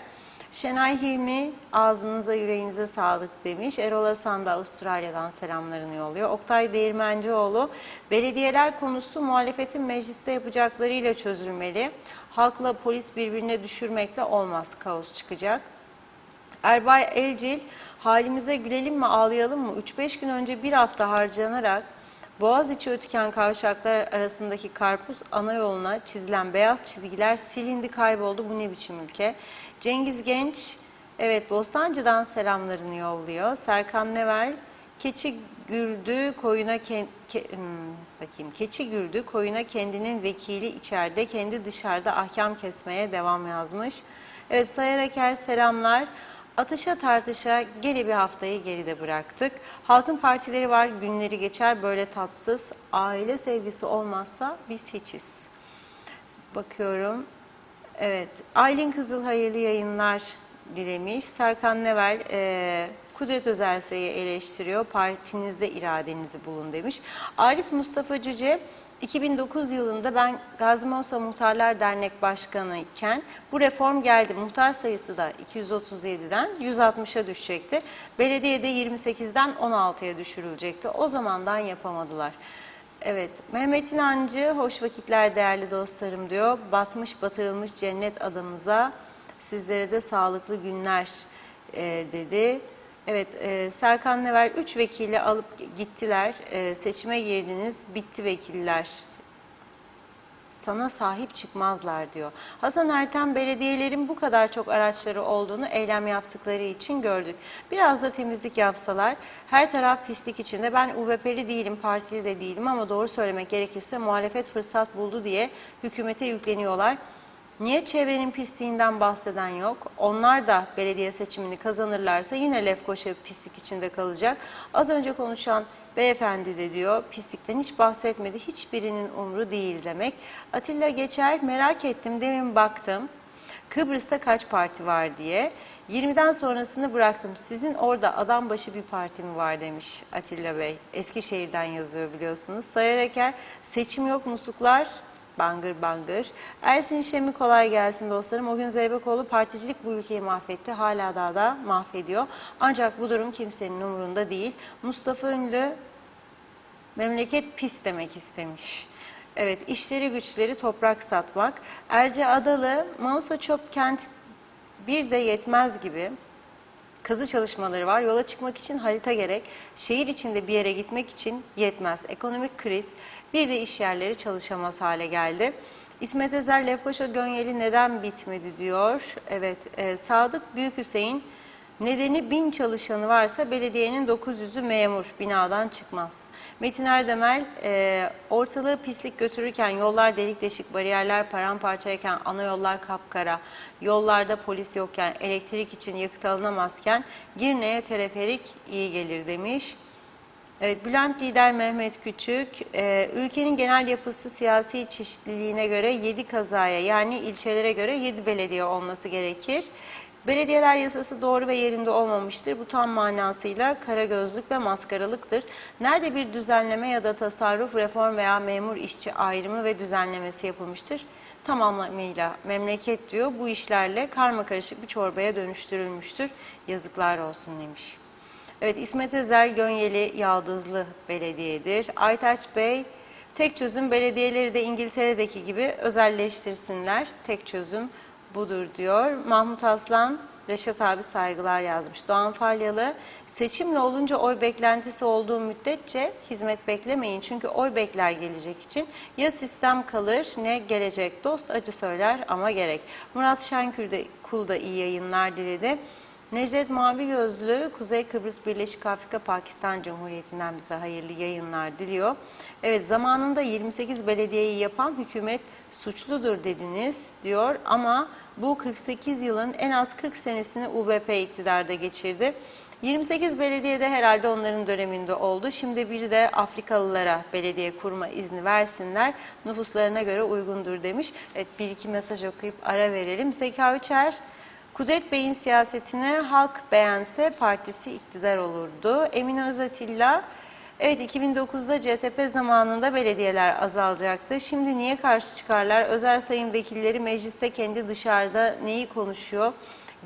Şenay Hilmi ağzınıza yüreğinize sağlık demiş. Erol Hasan da Avustralya'dan selamlarını yolluyor. Oktay Değirmencioğlu belediyeler konusu muhalefetin mecliste yapacaklarıyla çözülmeli. Halkla polis birbirine düşürmekle olmaz, kaos çıkacak. Erbay Elcil halimize gülelim mi ağlayalım mı? 3-5 gün önce bir hafta harcanarak Boğaziçi Ötüken kavşaklar arasındaki Karpuz ana yoluna çizilen beyaz çizgiler silindi, kayboldu. Bu ne biçim ülke? Cengiz Genç, evet, Bostancı'dan selamlarını yolluyor. Serkan Nevel, keçi güldü koyuna keçi güldü koyuna kendinin vekili içeride, kendi dışarıda ahkam kesmeye devam yazmış. Evet, Sayar Eker selamlar. Atışa tartışa geri bir haftayı geride bıraktık. Halkın partileri var, günleri geçer böyle tatsız. Aile sevgisi olmazsa biz hiçiz. Bakıyorum. Evet, Aylin Kızıl hayırlı yayınlar dilemiş. Serkan Nevel, Kudret Özersey'i eleştiriyor. Partinizde iradenizi bulun demiş. Arif Mustafa Cüce, 2009 yılında ben Gazi Mausa Muhtarlar Dernek Başkanı iken bu reform geldi. Muhtar sayısı da 237'den 160'a düşecekti. Belediyede 28'den 16'ya düşürülecekti. O zamandan yapamadılar. Evet, Mehmet İnancı, hoş vakitler değerli dostlarım diyor. Batmış batırılmış cennet adamıza, sizlere de sağlıklı günler dedi. Evet, Serkan Nevel 3 vekili alıp gittiler, seçime girdiniz, bitti vekiller. Sana sahip çıkmazlar diyor. Hasan Ertem, belediyelerin bu kadar çok araçları olduğunu eylem yaptıkları için gördük. Biraz da temizlik yapsalar, her taraf pislik içinde. Ben UBP'li değilim, partili de değilim ama doğru söylemek gerekirse muhalefet fırsat buldu diye hükümete yükleniyorlar. Niye çevrenin pisliğinden bahseden yok? Onlar da belediye seçimini kazanırlarsa yine Lefkoşa pislik içinde kalacak. Az önce konuşan beyefendi de diyor, pislikten hiç bahsetmedi, hiçbirinin umru değil demek. Atilla Geçer, merak ettim, demin baktım. Kıbrıs'ta kaç parti var diye. 20'den sonrasını bıraktım. Sizin orada adam başı bir parti mi var demiş Atilla Bey. Eskişehir'den yazıyor biliyorsunuz. Sayar Eker, seçim yok musluklar. Bangır bangır. Ersin İşemi kolay gelsin dostlarım. O gün Zeybekoğlu particilik bu ülkeyi mahvetti. Hala daha da mahvediyor. Ancak bu durum kimsenin umurunda değil. Mustafa Ünlü memleket pis demek istemiş. Evet, işleri güçleri toprak satmak. Erce Adalı, Mausa Çöpkent bir de yetmez gibi kazı çalışmaları var. Yola çıkmak için harita gerek. Şehir içinde bir yere gitmek için yetmez. Ekonomik kriz, bir de iş yerleri çalışamaz hale geldi. İsmet Ezer, Lefkoşa Gönyeli neden bitmedi diyor. Evet, Sadık Büyük Hüseyin, nedeni 1000 çalışanı varsa belediyenin 900'ü memur, binadan çıkmaz. Metin Erdemel, ortalığı pislik götürürken yollar delik deşik, bariyerler paramparçayken, ana yollar kapkara, yollarda polis yokken, elektrik için yakıt alınamazken Girne'ye teleferik iyi gelir demiş. Evet, Bülent Lider Mehmet Küçük, ülkenin genel yapısı siyasi çeşitliliğine göre 7 kazaya, yani ilçelere göre 7 belediye olması gerekir. Belediyeler yasası doğru ve yerinde olmamıştır. Bu tam manasıyla karagözlük ve maskaralıktır. Nerede bir düzenleme ya da tasarruf, reform veya memur işçi ayrımı ve düzenlemesi yapılmıştır? Tamamıyla memleket diyor, bu işlerle karmakarışık bir çorbaya dönüştürülmüştür. Yazıklar olsun demiş. Evet, İsmet Ezer Gönyeli Yaldızlı Belediye'dir. Aytaç Bey, tek çözüm belediyeleri de İngiltere'deki gibi özelleştirsinler. Tek çözüm budur diyor. Mahmut Aslan, Reşat abi saygılar yazmış. Doğan Falyalı, seçimle olunca oy beklentisi olduğu müddetçe hizmet beklemeyin. Çünkü oy bekler gelecek için. Ya sistem kalır ne gelecek. Dost acı söyler ama gerek. Murat Şenkul da iyi yayınlar diledi. Necdet Mavi Gözlü, Kuzey Kıbrıs Birleşik Afrika Pakistan Cumhuriyeti'nden bize hayırlı yayınlar diliyor. Evet, zamanında 28 belediyeyi yapan hükümet suçludur dediniz diyor ama bu 48 yılın en az 40 senesini UBP iktidarda geçirdi. 28 belediye de herhalde onların döneminde oldu. Şimdi bir de Afrikalılara belediye kurma izni versinler. Nüfuslarına göre uygundur demiş. Evet, bir iki mesaj okuyup ara verelim. Zeka Üçer, Kudret Bey'in siyasetine halk beğense partisi iktidar olurdu. Emine Özatilla, evet 2009'da CTP zamanında belediyeler azalacaktı. Şimdi niye karşı çıkarlar? Özer sayın vekilleri mecliste kendi dışarıda neyi konuşuyor?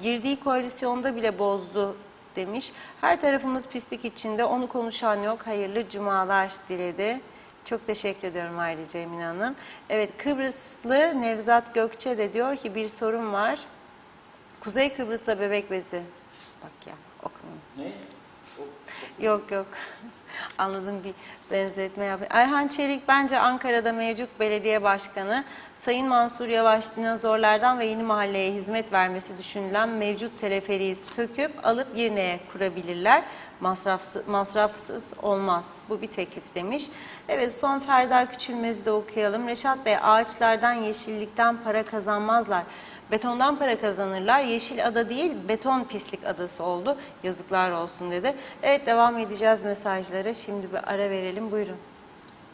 Girdiği koalisyonda bile bozdu demiş. Her tarafımız pislik içinde, onu konuşan yok. Hayırlı cumalar diledi. Çok teşekkür ediyorum ayrıca Emine Hanım. Evet, Kıbrıslı Nevzat Gökçe de diyor ki bir sorun var. Kuzey Kıbrıs'ta bebek bezi. Bak ya, okumayın. Ne? Yok. Anladım, bir benzetme yapayım. Erhan Çelik, bence Ankara'da mevcut belediye başkanı Sayın Mansur Yavaş dinozorlardan ve Yeni Mahalle'ye hizmet vermesi düşünülen mevcut teleferiği söküp alıp Girne'ye kurabilirler. Masrafsız olmaz. Bu bir teklif demiş. Evet, son Ferda Küçülmez'i de okuyalım. Reşat Bey, ağaçlardan, yeşillikten para kazanmazlar. Betondan para kazanırlar. Yeşil ada değil, beton pislik adası oldu. Yazıklar olsun dedi. Evet, devam edeceğiz mesajlara. Şimdi bir ara verelim. Buyurun.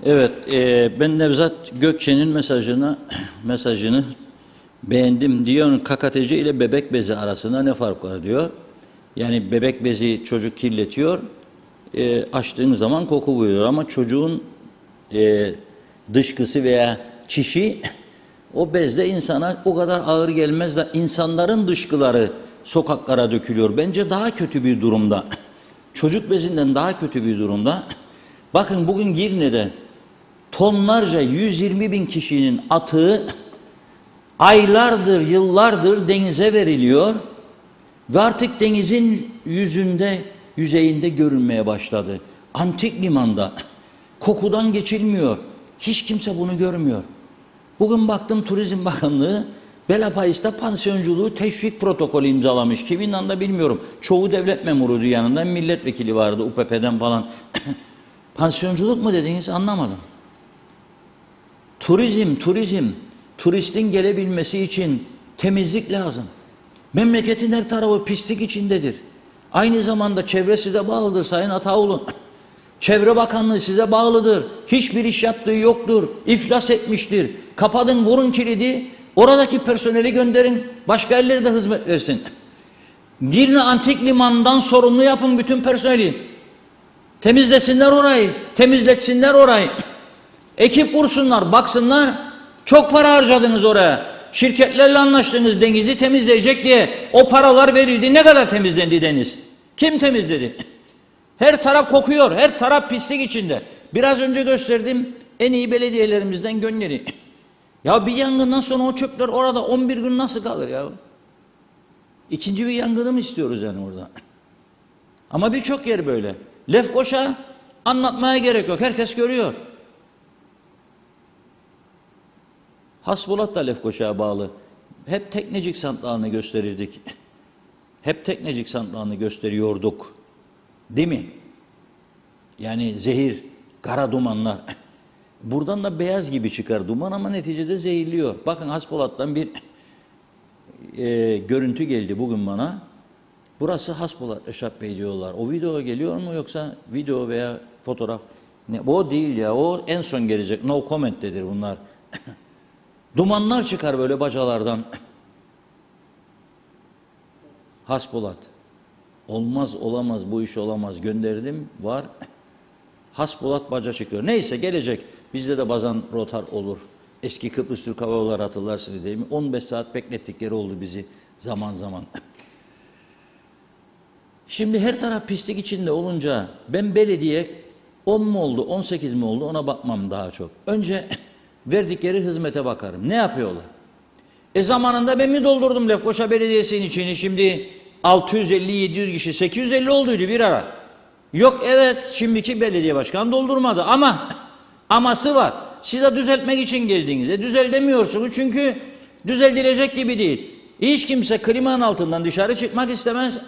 Evet, ben Nevzat Gökçe'nin mesajını beğendim. Diyor, KKTC ile bebek bezi arasında ne fark var diyor. Yani bebek bezi çocuk kirletiyor. Açtığın zaman koku vuruyor ama çocuğun dışkısı veya çişi o bezde insana o kadar ağır gelmez de insanların dışkıları sokaklara dökülüyor. Bence daha kötü bir durumda. Çocuk bezinden daha kötü bir durumda. Bakın bugün Girne'de tonlarca 120 bin kişinin atığı aylardır, yıllardır denize veriliyor ve artık denizin yüzeyinde görünmeye başladı. Antik limanda kokudan geçilmiyor. Hiç kimse bunu görmüyor. Bugün baktım Turizm Bakanlığı Belapayıs'ta pansiyonculuğu teşvik protokolü imzalamış. Kimin anda bilmiyorum. Çoğu devlet memuruydu yanında. Milletvekili vardı UPP'den falan. Pansiyonculuk mu dediniz anlamadım. Turizm. Turistin gelebilmesi için temizlik lazım. Memleketin her tarafı pislik içindedir. Aynı zamanda çevre size bağlıdır Sayın Ataoğlu. Çevre Bakanlığı size bağlıdır. Hiçbir iş yaptığı yoktur. İflas etmiştir. Kapatın, vurun kilidi. Oradaki personeli gönderin. Başka yerlere de hizmet versin. Girne Antik Limanı'ndan sorumlu yapın bütün personeli. Temizlesinler orayı. Temizletsinler orayı. Ekip kursunlar, baksınlar. Çok para harcadınız oraya. Şirketlerle anlaştınız denizi temizleyecek diye. O paralar verildi. Ne kadar temizlendi deniz? Kim temizledi? Her taraf kokuyor. Her taraf pislik içinde. Biraz önce gösterdim. En iyi belediyelerimizden gönderi. Ya bir yangından sonra o çöpler orada 11 gün nasıl kalır ya? İkinci bir yangını mı istiyoruz yani orada? Ama birçok yer böyle. Lefkoşa anlatmaya gerek yok. Herkes görüyor. Hasbulat da Lefkoşa'ya bağlı. Hep Teknecik Santrağı'nı gösterirdik. Hep Teknecik Santrağı'nı gösteriyorduk. Değil mi? Yani zehir, kara dumanlar. Buradan da beyaz gibi çıkar duman ama neticede zehirliyor. Bakın Hasbulat'tan bir görüntü geldi bugün bana. Burası Hasbulat Reşat Bey diyorlar. O video geliyor mu yoksa video veya fotoğraf? Ne? O değil ya. O en son gelecek. No comment dedir bunlar. Dumanlar çıkar böyle bacalardan. Hasbulat. Olmaz olamaz bu iş olamaz. Gönderdim var. Hasbulat baca çıkıyor. Neyse gelecek. Bizde de bazen rotar olur. Eski Kıbrıs Türk Hava Yolları hatırlarsınız değil mi? 15 saat beklettikleri oldu bizi zaman zaman. Şimdi her taraf pislik içinde olunca ben belediye 10 mu oldu 18 mi oldu ona bakmam daha çok. Önce verdikleri hizmete bakarım. Ne yapıyorlar? Zamanında ben mi doldurdum Lefkoşa Belediyesi'nin içini? Şimdi 650-700 kişi 850 olduydu bir ara. Yok evet şimdiki belediye başkanı doldurmadı ama aması var. Size düzeltmek için geldiniz. Düzeltemiyorsunuz çünkü düzeltilecek gibi değil. Hiç kimse klimanın altından dışarı çıkmak istemez.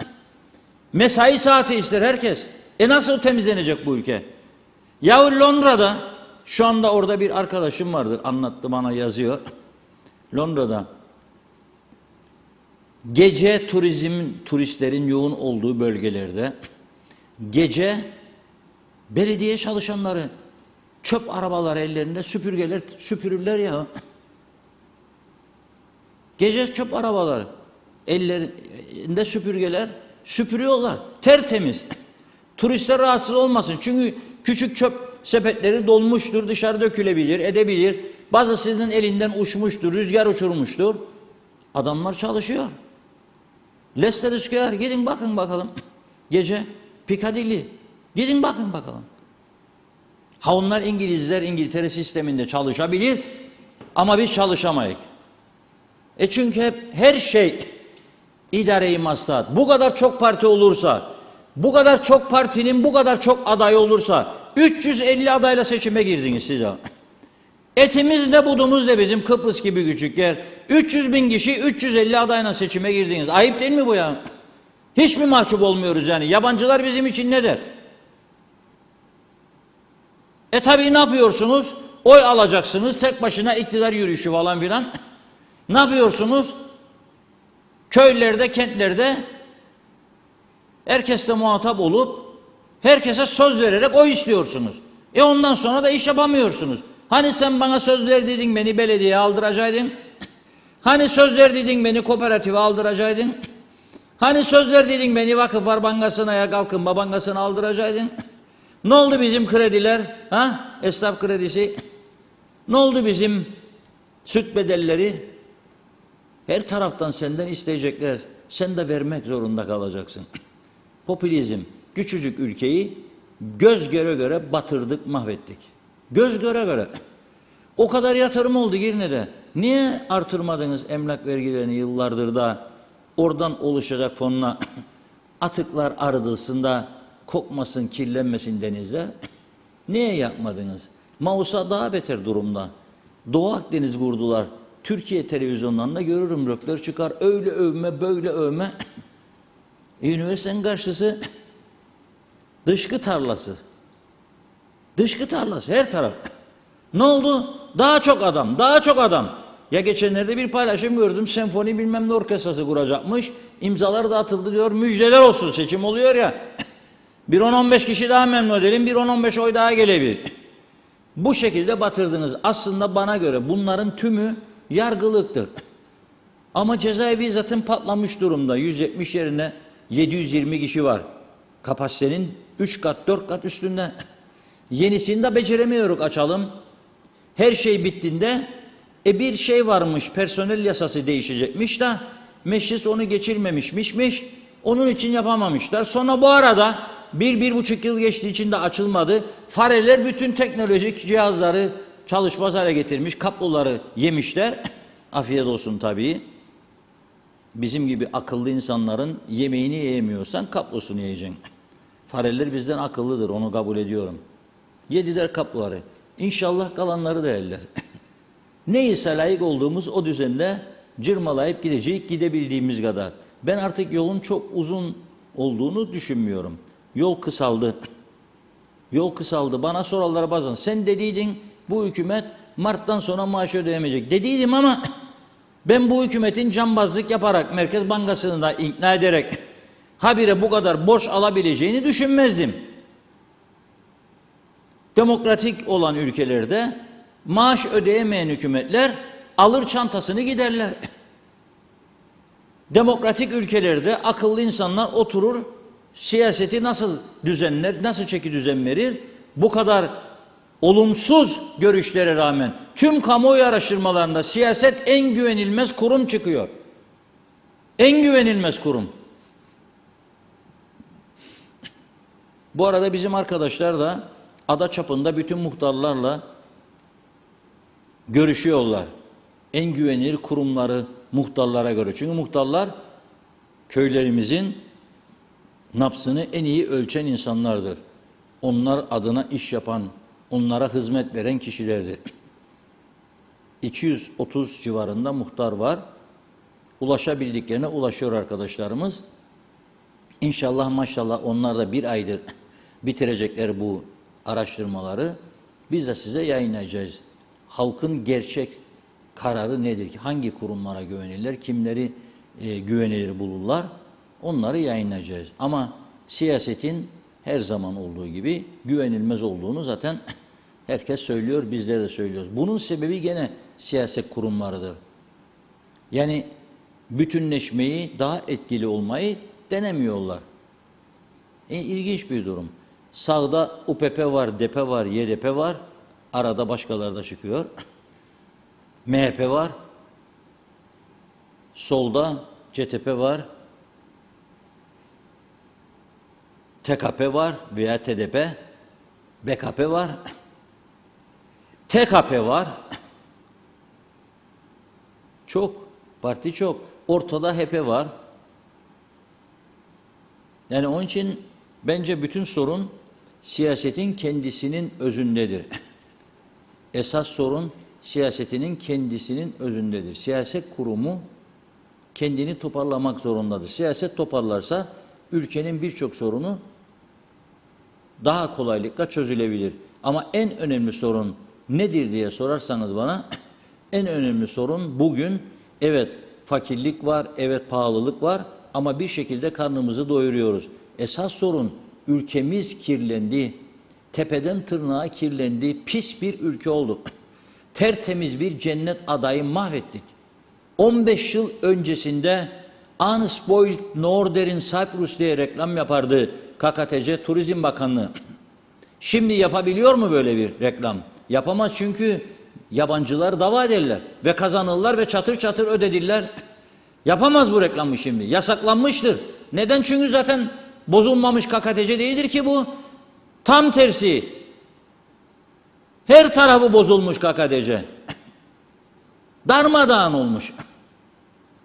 Mesai saati ister herkes. Nasıl temizlenecek bu ülke? Yahu Londra'da şu anda orada bir arkadaşım vardır anlattı bana yazıyor. Londra'da gece turistlerin yoğun olduğu bölgelerde gece belediye çalışanları çöp arabaları ellerinde süpürgeler süpürürler ya. Gece çöp arabaları ellerinde süpürgeler süpürüyorlar. Tertemiz. Turistler rahatsız olmasın. Çünkü küçük çöp sepetleri dolmuştur. Dışarı dökülebilir, edebilir. Bazısının elinden uçmuştur, rüzgar uçurmuştur. Adamlar çalışıyor. Leicester Square gidin bakın bakalım. Gece Piccadilly. Gidin bakın bakalım. Ha onlar İngilizler İngiltere sisteminde çalışabilir ama biz çalışamayız. Çünkü hep her şey idare-i maslahat. Bu kadar çok parti olursa, bu kadar çok partinin bu kadar çok aday olursa 350 adayla seçime girdiniz siz. Etimiz ne budumuz ne bizim Kıbrıs gibi küçük yer. 300 bin kişi 350 adayla seçime girdiniz. Ayıp değil mi bu ya? Hiç mi mahcup olmuyoruz yani? Yabancılar bizim için ne der? Tabii ne yapıyorsunuz? Oy alacaksınız. Tek başına iktidar yürüyüşü falan filan. Ne yapıyorsunuz? Köylerde, kentlerde herkesle muhatap olup herkese söz vererek oy istiyorsunuz. Ondan sonra da iş yapamıyorsunuz. Hani sen bana söz verdiydin beni belediyeye aldıracaktın? Hani söz verdiydin beni kooperatife aldıracaktın? Hani söz verdiydin beni Vakıflar Bankası'na ya Kalkınma Bankası'na aldıracaktın? Ne oldu bizim krediler? Ha? Esnaf kredisi. Ne oldu bizim süt bedelleri? Her taraftan senden isteyecekler. Sen de vermek zorunda kalacaksın. Popülizm. Küçücük ülkeyi göz göre göre batırdık, mahvettik. Göz göre göre. O kadar yatırım oldu Girne'de. Niye artırmadınız emlak vergilerini yıllardır da oradan oluşacak fonla atıklar arıtılsın da kokmasın, kirlenmesin denizler? Niye yapmadınız? Mausa daha beter durumda. Doğu Akdeniz vurdular. Türkiye televizyonlarında görürüm, röpler çıkar. Öyle övme, böyle övme. Üniversitenin karşısı dışkı tarlası. Dışkı tarlası her taraf. Ne oldu? Daha çok adam, daha çok adam. Ya geçenlerde bir paylaşım gördüm. Senfoni bilmem ne orkestrası kuracakmış. İmzalar dağıtıldı diyor. Müjdeler olsun, seçim oluyor ya. Bir 10-15 kişi daha memnun edelim. Bir 10-15 oy daha gelebilir. Bu şekilde batırdınız. Aslında bana göre bunların tümü yargılıktır. Ama cezaevi zaten patlamış durumda. 170 yerine 720 kişi var. Kapasitenin 3 kat 4 kat üstünde. Yenisini de beceremiyoruz, açalım. Her şey bittiğinde bir şey varmış, personel yasası değişecekmiş de meclis onu geçirmemişmiş. Onun için yapamamışlar. Sonra bu arada 1-1,5 yıl geçtiği için de açılmadı. Fareler bütün teknolojik cihazları çalışmaz hale getirmiş. Kabloları yemişler. Afiyet olsun tabii. Bizim gibi akıllı insanların yemeğini yiyemiyorsan kablosunu yiyeceksin. Fareler bizden akıllıdır, onu kabul ediyorum. Yediler kabloları. İnşallah kalanları da yerler. Neyse layık olduğumuz o düzende cırmalayıp gidecek, gidebildiğimiz kadar. Ben artık yolun çok uzun olduğunu düşünmüyorum. Yol kısaldı. Yol kısaldı. Bana sorarlar bazen. Sen dediydin bu hükümet Mart'tan sonra maaş ödeyemeyecek. Dediydim ama ben bu hükümetin cambazlık yaparak, Merkez Bankası'nı da ikna ederek habire bu kadar borç alabileceğini düşünmezdim. Demokratik olan ülkelerde maaş ödeyemeyen hükümetler alır çantasını giderler. Demokratik ülkelerde akıllı insanlar oturur, siyaseti nasıl düzenler, nasıl çeki düzen verir? Bu kadar olumsuz görüşlere rağmen tüm kamuoyu araştırmalarında siyaset en güvenilmez kurum çıkıyor. En güvenilmez kurum. Bu arada bizim arkadaşlar da ada çapında bütün muhtarlarla görüşüyorlar. En güvenilir kurumları muhtarlara göre. Çünkü muhtarlar köylerimizin nabzını en iyi ölçen insanlardır. Onlar adına iş yapan, onlara hizmet veren kişilerdir. 230 civarında muhtar var. Ulaşabildiklerine ulaşıyor arkadaşlarımız. İnşallah maşallah onlar da bir aydır bitirecekler bu araştırmaları. Biz de size yayınlayacağız. Halkın gerçek kararı nedir ki? Hangi kurumlara güvenirler? Kimleri güvenilir bulurlar? Onları yayınlayacağız. Ama siyasetin her zaman olduğu gibi güvenilmez olduğunu zaten herkes söylüyor, bizler de söylüyoruz. Bunun sebebi gene siyaset kurumlarıdır. Yani bütünleşmeyi, daha etkili olmayı denemiyorlar. İlginç bir durum. Sağda UPP var, DP var, YDP var. Arada başkaları da çıkıyor. MHP var. Solda CTP var. TKP var veya TDP. BKP var. TKP var. Çok. Parti çok. Ortada HP var. Yani onun için bence bütün sorun siyasetin kendisinin özündedir. Esas sorun siyasetinin kendisinin özündedir. Siyaset kurumu kendini toparlamak zorundadır. Siyaset toparlarsa ülkenin birçok sorunu daha kolaylıkla çözülebilir. Ama en önemli sorun nedir diye sorarsanız bana, en önemli sorun bugün evet fakirlik var, evet pahalılık var ama bir şekilde karnımızı doyuruyoruz. Esas sorun ülkemiz kirlendi, tepeden tırnağa kirlendi, pis bir ülke olduk. Tertemiz bir cennet adayı mahvettik. 15 yıl öncesinde Unspoiled Northern Cyprus diye reklam yapardı KKTC Turizm Bakanlığı. Şimdi yapabiliyor mu böyle bir reklam? Yapamaz çünkü yabancılar dava ederler ve kazanırlar ve çatır çatır ödedirler. Yapamaz bu reklamı şimdi. Yasaklanmıştır. Neden? Çünkü zaten bozulmamış KKTC değildir ki bu. Tam tersi. Her tarafı bozulmuş KKTC. Darmadağın olmuş.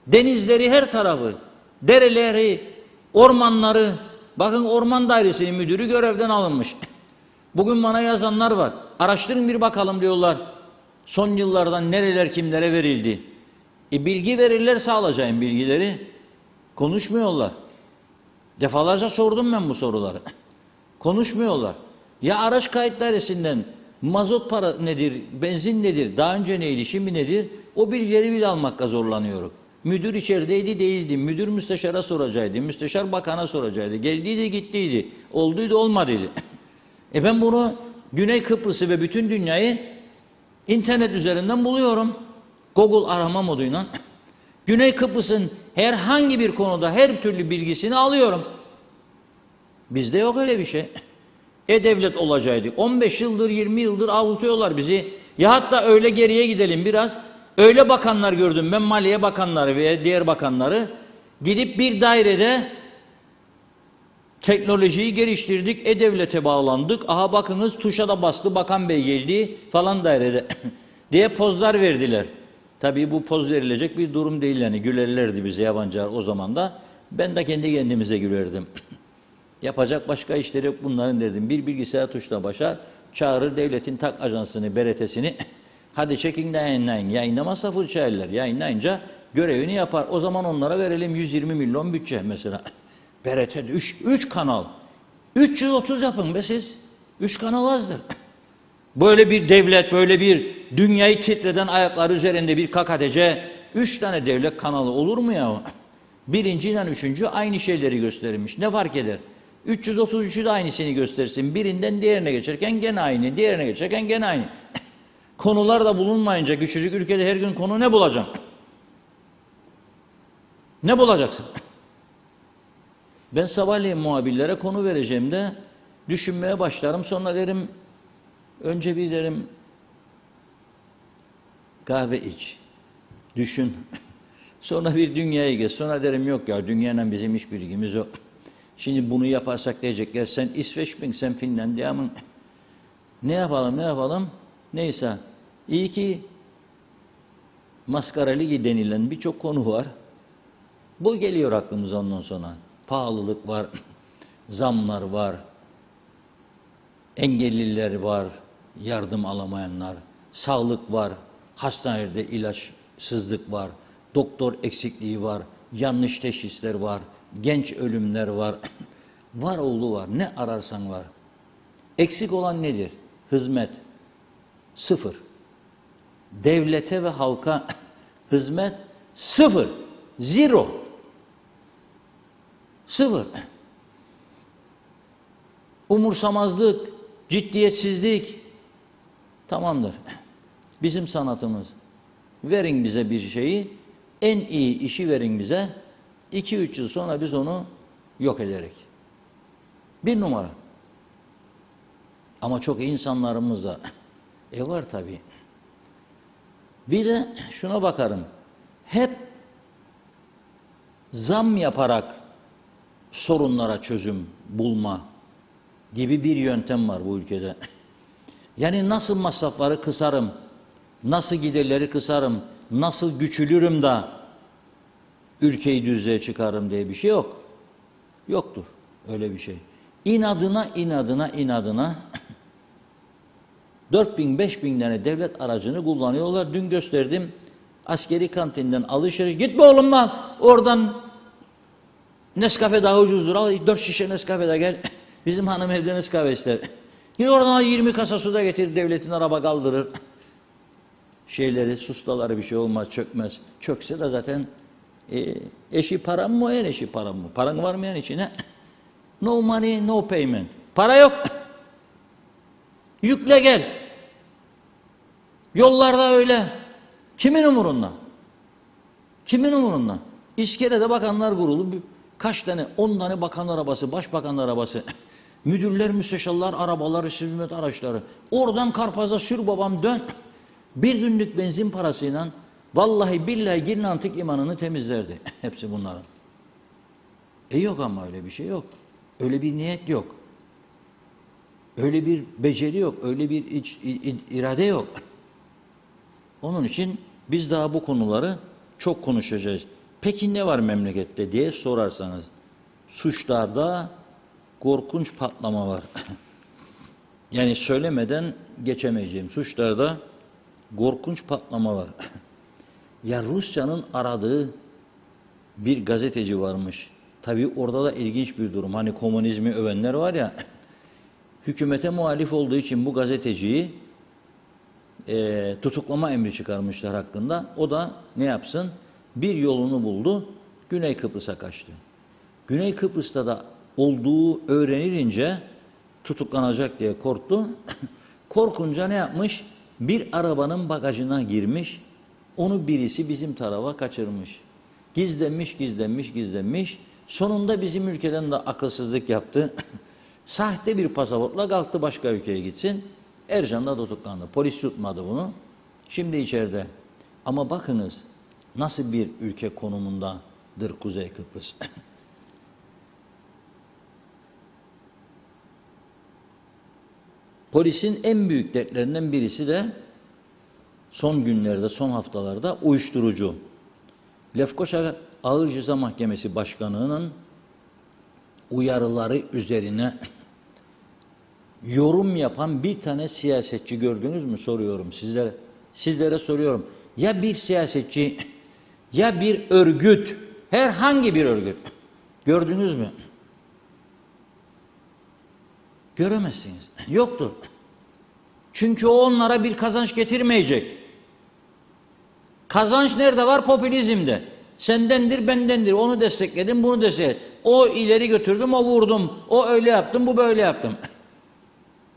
Denizleri her tarafı, dereleri, ormanları. Bakın Orman Dairesi'nin müdürü görevden alınmış. Bugün bana yazanlar var. Araştırın bir bakalım diyorlar. Son yıllardan nereler kimlere verildi. Bilgi verirlerse alacağım bilgileri. Konuşmuyorlar. Defalarca sordum ben bu soruları. Konuşmuyorlar. Ya araç kayıt dairesinden mazot para nedir, benzin nedir, daha önce neydi, şimdi nedir? O bilgileri bile almakta zorlanıyoruz. Müdür içerideydi değildi, müdür müsteşara soracaktı, müsteşar bakana soracaktı, geldiydi gittiydi, olduydu olmadıydı. Ben bunu Güney Kıbrıs'ı ve bütün dünyayı internet üzerinden buluyorum. Google arama moduyla. Güney Kıbrıs'ın herhangi bir konuda her türlü bilgisini alıyorum. Bizde yok öyle bir şey. E-Devlet olacaktı. 15 yıldır 20 yıldır avutuyorlar bizi. Ya hatta öyle geriye gidelim biraz. Öyle bakanlar gördüm ben, Maliye Bakanları ve diğer bakanları. Gidip bir dairede teknolojiyi geliştirdik, E-Devlet'e bağlandık. Aha bakınız tuşa da bastı, bakan bey geldi falan dairede diye pozlar verdiler. Tabii bu poz verilecek bir durum değil yani. Gülerlerdi bize yabancılar o zaman da. Ben de kendi kendimize gülerdim. Yapacak başka işleri yok bunların dedim. Bir bilgisayar tuşla başar, çağırır devletin tak ajansını, beretesini. Hadi çekin de yayınlayın. Yayınlamazsa fırça yerler. Yayınlayınca görevini yapar. O zaman onlara verelim 120 milyon bütçe mesela. BRT 3 kanal. 330 yapın be siz. 3 kanal azdır. Böyle bir devlet, böyle bir dünyayı titreden ayakları üzerinde bir KKTC, 3 tane devlet kanalı olur mu ya? Birinci ile üçüncü aynı şeyleri gösterilmiş. Ne fark eder? 333'ü de aynısını göstersin. Birinden diğerine geçerken gene aynı, diğerine geçerken gene aynı. Konular da bulunmayınca küçücük ülkede her gün konu ne bulacaksın? Ne bulacaksın? Ben sabahleyin muhabirlere konu vereceğim de düşünmeye başlarım. Sonra derim, önce bir derim kahve iç, düşün. Sonra bir dünyayı gez. Sonra derim yok ya dünyayla bizim hiç bilgimiz yok. Şimdi bunu yaparsak diyecekler sen İsveç mi, sen Finlandiya mı? Ne yapalım ne yapalım? Neyse iyi ki maskara ligi denilen birçok konu var. Bu geliyor aklımıza ondan sonra. Pahalılık var, zamlar var, engelliler var, yardım alamayanlar, sağlık var, hastanede ilaçsızlık var, doktor eksikliği var, yanlış teşhisler var, genç ölümler var, var oğlu var, ne ararsan var. Eksik olan nedir? Hizmet, sıfır. Devlete ve halka hizmet, sıfır, zero. Sıfır. Umursamazlık, ciddiyetsizlik tamamdır. Bizim sanatımız. Verin bize bir şeyi, en iyi işi verin bize. 2-3 yıl sonra biz onu yok ederek. Bir numara. Ama çok insanlarımız da var tabii. Bir de şuna bakarım. Hep zam yaparak sorunlara çözüm bulma gibi bir yöntem var bu ülkede. Yani nasıl masrafları kısarım, nasıl giderleri kısarım, nasıl güçülürüm da ülkeyi düzlüğe çıkarım diye bir şey yok. Yoktur öyle bir şey. İnadına 4000-5000 tane devlet aracını kullanıyorlar. Dün gösterdim askeri kantinden alışveriş. Gitme oğlum lan oradan Nescafe daha ucuzdur. Al 4 şişe Nescafe de gel. Bizim hanım evde Nescafe ister. Git oradan 20 kasa su da getir. Devletin araba kaldırır. Şeyleri, sustaları bir şey olmaz, çökmez. Çökse de zaten eşi param mı, en eşi param mı? Paran var mı yani içine? No money, no payment. Para yok. Yükle gel. Yollarda öyle. Kimin umurunda? Kimin umurunda? İskele'de bakanlar kurulu. Kaç tane? 10 tane bakan arabası, başbakan arabası. Müdürler, müsteşarlar, arabaları, hizmet araçları. Oradan Karpaz'a sür babam dön. Bir günlük benzin parasıyla vallahi billahi Girne Antik Limanı'nı temizlerdi. Hepsi bunların. Yok ama öyle bir şey yok. Öyle bir niyet yok. Öyle bir beceri yok, öyle bir irade yok. Onun için biz daha bu konuları çok konuşacağız. Peki ne var memlekette diye sorarsanız, suçlarda korkunç patlama var. Yani söylemeden geçemeyeceğim. Suçlarda korkunç patlama var. Ya Rusya'nın aradığı bir gazeteci varmış. Tabii orada da ilginç bir durum. Hani komünizmi övenler var ya, hükümete muhalif olduğu için bu gazeteciyi tutuklama emri çıkarmışlar hakkında. O da ne yapsın? Bir yolunu buldu, Güney Kıbrıs'a kaçtı. Güney Kıbrıs'ta da olduğu öğrenilince tutuklanacak diye korktu. Korkunca ne yapmış? Bir arabanın bagajına girmiş, onu birisi bizim tarafa kaçırmış. Gizlenmiş. Sonunda bizim ülkeden de akılsızlık yaptı. Sahte bir pasaportla kalktı başka ülkeye gitsin. Ercan da tutuklandı. Polis tutmadı bunu. Şimdi içeride. Ama bakınız nasıl bir ülke konumundadır Kuzey Kıbrıs. Polisin en büyük dertlerinden birisi de son günlerde, son haftalarda uyuşturucu. Lefkoşa Ağır Ceza Mahkemesi Başkanı'nın uyarıları üzerine yorum yapan bir tane siyasetçi gördünüz mü soruyorum sizlere. Sizlere soruyorum. Ya bir siyasetçi ya bir örgüt, herhangi bir örgüt gördünüz mü? Göremezsiniz. Yoktur. Çünkü o onlara bir kazanç getirmeyecek. Kazanç nerede var? Popülizmde. Sendendir, bendendir. Onu destekledim, bunu destekledim. O ileri götürdüm, o vurdum. O öyle yaptım, bu böyle yaptım.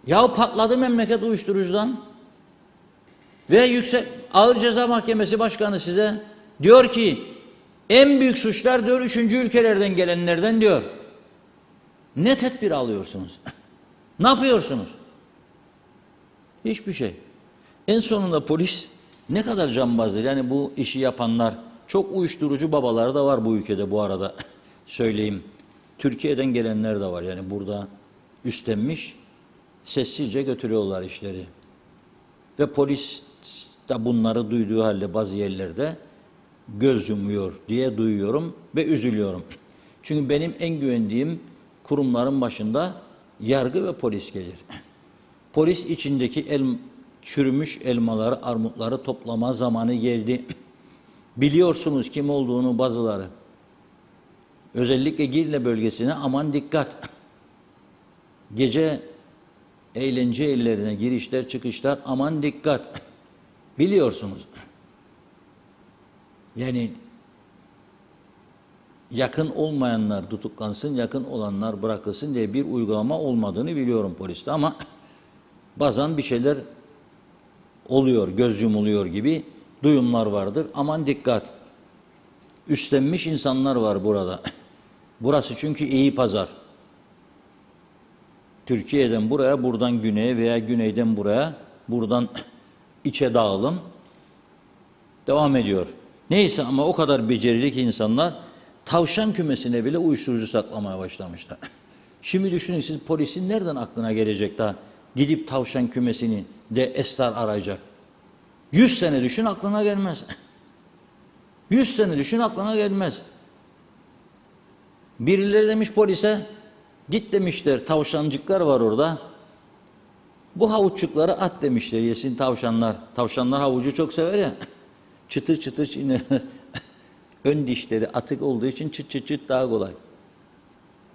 Ya patladı memleket uyuşturucudan. Ve Yüksek Ağır Ceza Mahkemesi Başkanı size diyor ki en büyük suçlar diyor 3. ülkelerden gelenlerden diyor. Ne tedbir alıyorsunuz? Ne yapıyorsunuz? Hiçbir şey. En sonunda polis ne kadar cambazdır. Yani bu işi yapanlar, çok uyuşturucu babaları da var bu ülkede bu arada söyleyeyim. Türkiye'den gelenler de var. Yani burada üstlenmiş, sessizce götürüyorlar işleri. Ve polis de bunları duyduğu halde bazı yerlerde göz yumuyor diye duyuyorum ve üzülüyorum. Çünkü benim en güvendiğim kurumların başında yargı ve polis gelir. Polis içindeki çürümüş elmaları, armutları toplama zamanı geldi. Biliyorsunuz kim olduğunu bazıları. Özellikle Girne bölgesine aman dikkat. Gece eğlence yerlerine girişler çıkışlar aman dikkat. Biliyorsunuz. Yani yakın olmayanlar tutuklansın, yakın olanlar bırakılsın diye bir uygulama olmadığını biliyorum poliste ama bazen bir şeyler oluyor, göz yumuluyor gibi duyumlar vardır. Aman dikkat. Üstlenmiş insanlar var burada. Burası çünkü iyi pazar. Türkiye'den buraya, buradan güneye veya güneyden buraya, buradan içe dağılım devam ediyor. Neyse ama o kadar becerili ki insanlar tavşan kümesine bile uyuşturucu saklamaya başlamışlar. Şimdi düşünün siz polisin nereden aklına gelecek daha gidip tavşan kümesini de esrar arayacak. 100 sene düşün aklına gelmez. 100 sene düşün aklına gelmez. Birileri demiş polise git demişler tavşancıklar var orada. Bu havuççukları at demişler yesin tavşanlar. Tavşanlar havucu çok sever ya. Çıtır çıtır çiğnerler. Ön dişleri atık olduğu için çıt çıt çıt daha kolay.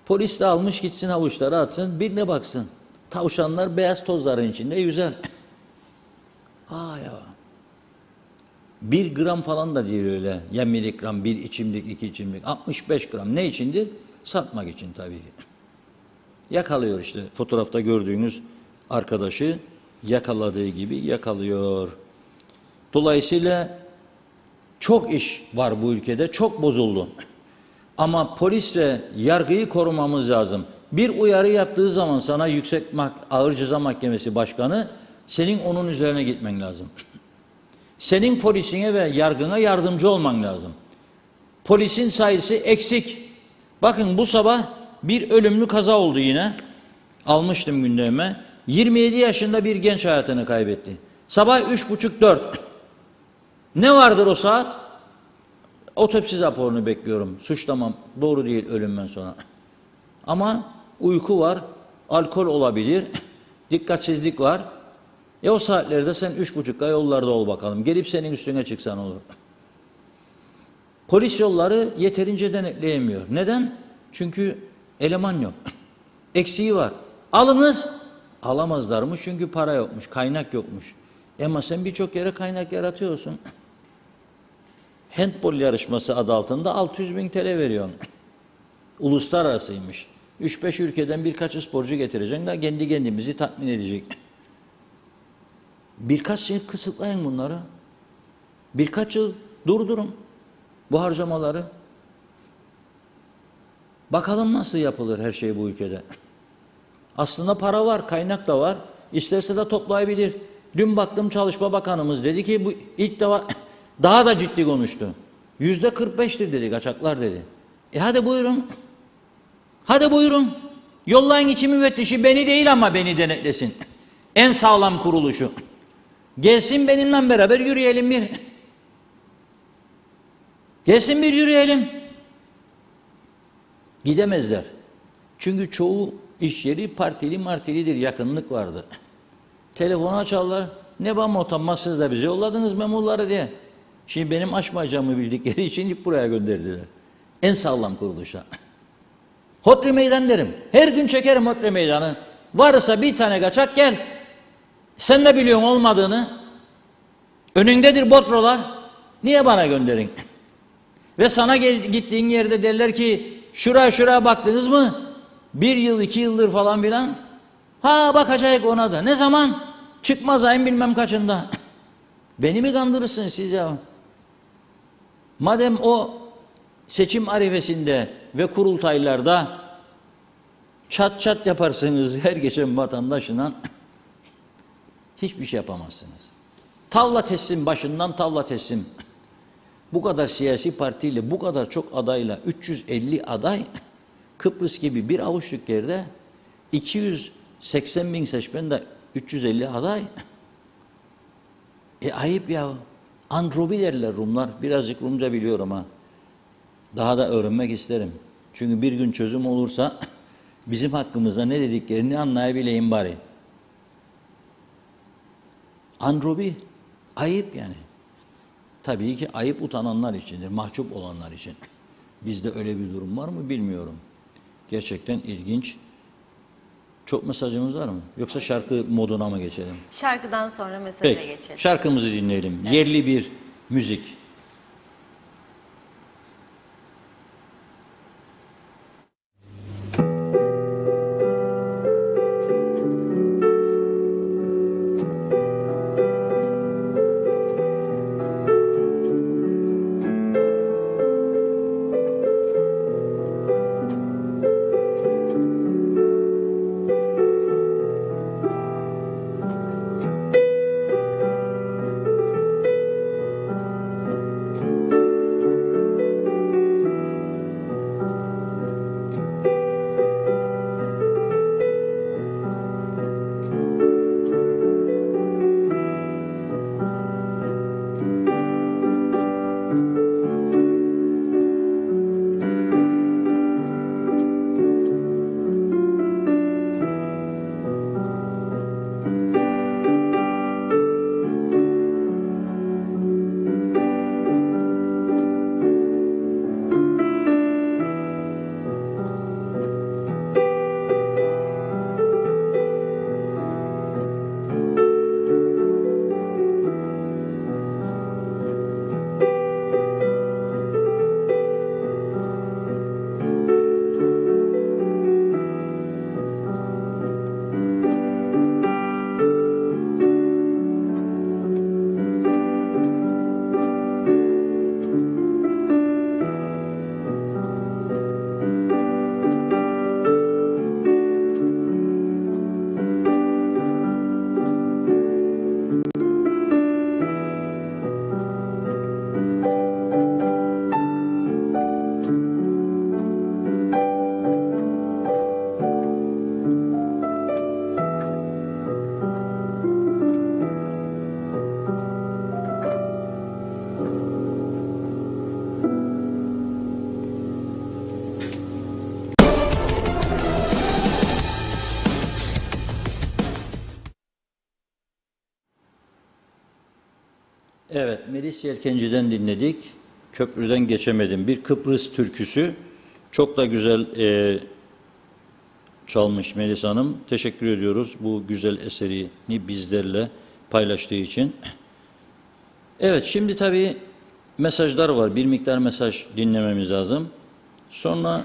Polis de almış gitsin havuçları atsın birine baksın. Tavşanlar beyaz tozların içinde yüzer. Ha ya. 1 gram falan da değil öyle. Ya miligram, 1 içimlik, 2 içimlik. 65 gram. Ne içindir? Satmak için tabii ki. Yakalıyor işte. Fotoğrafta gördüğünüz arkadaşı yakaladığı gibi yakalıyor. Dolayısıyla çok iş var bu ülkede. Çok bozuldu. Ama polis ve yargıyı korumamız lazım. Bir uyarı yaptığı zaman sana Yüksek Ağır Ceza Mahkemesi Başkanı senin onun üzerine gitmen lazım. Senin polisine ve yargına yardımcı olman lazım. Polisin sayısı eksik. Bakın bu sabah bir ölümlü kaza oldu yine. Almıştım gündeme. 27 yaşında bir genç hayatını kaybetti. Sabah 3.30-4. Ne vardır o saat? Otopsi raporunu bekliyorum. Suçlamam. Doğru değil ölümden sonra. Ama uyku var, alkol olabilir, dikkatsizlik var. O saatlerde sen 3.30'da yollarda ol bakalım. Gelip senin üstüne çıksan olur. Polis yolları yeterince denetleyemiyor. Neden? Çünkü eleman yok. Eksiği var. Alınız, alamazlarmış çünkü para yokmuş, kaynak yokmuş. Ama sen birçok yere kaynak yaratıyorsun. Handbol yarışması adı altında 600.000 TL veriyorsun. Uluslararasıymış. 3-5 ülkeden birkaç sporcu getireceksin da kendi kendimizi tatmin edecek. Birkaç yıl kısıtlayın bunları. Birkaç yıl durdurun bu harcamaları. Bakalım nasıl yapılır her şey bu ülkede. Aslında para var, kaynak da var. İsterse de toplayabilir. Dün baktım Çalışma Bakanımız dedi ki bu ilk defa daha da ciddi konuştu. %45'tir dedi kaçaklar dedi. Hadi buyurun. Hadi buyurun. Yollayın iki müfettişi beni değil ama beni denetlesin. En sağlam kuruluşu. Gelsin benimle beraber yürüyelim bir. Gelsin bir yürüyelim. Gidemezler. Çünkü çoğu iş yeri partili martilidir, yakınlık vardır. Telefonu açarlar. Ne bana utanmazsınız da bize yolladınız memurları diye. Şimdi benim açmayacağımı bildikleri için ilk buraya gönderdiler. En sağlam kuruluşa. Hodri meydan derim. Her gün çekerim Hodri meydanı. Varsa bir tane kaçak gel. Sen de biliyorsun olmadığını. Önündedir botrolar. Niye bana gönderin? Ve sana gittiğin yerde derler ki şuraya baktınız mı? 1 yıl 2 yıldır falan filan. Ha bakacak ona da. Ne zaman? Çıkmaz ayın bilmem kaçında. Beni mi kandırırsınız siz ya? Madem o seçim arifesinde ve kurultaylarda çat çat yaparsınız her geçen vatandaşına hiçbir şey yapamazsınız. Tavla teslim başından tavla teslim. Bu kadar siyasi partiyle bu kadar çok adayla 350 aday Kıbrıs gibi bir avuçluk yerde 280.000 seçmen de 350 aday. Ayıp ya. Androbi derler Rumlar. Birazcık Rumca biliyorum ha. Daha da öğrenmek isterim. Çünkü bir gün çözüm olursa bizim hakkımızda ne dediklerini anlayabileyim bari. Androbi. Ayıp yani. Tabii ki ayıp utananlar içindir. Mahcup olanlar için. Bizde öyle bir durum var mı bilmiyorum. Gerçekten ilginç. Çok mesajımız var mı? Yoksa şarkı moduna mı geçelim? Şarkıdan sonra mesaja Peki, geçelim. şarkımızı dinleyelim. Evet. Yerli bir müzik. Evet, Melis Yelkenci'den dinledik. Köprüden geçemedim. Bir Kıbrıs türküsü. Çok da güzel çalmış Melis Hanım. Teşekkür ediyoruz bu güzel eserini bizlerle paylaştığı için. Evet, şimdi tabii mesajlar var. Bir miktar mesaj dinlememiz lazım. Sonra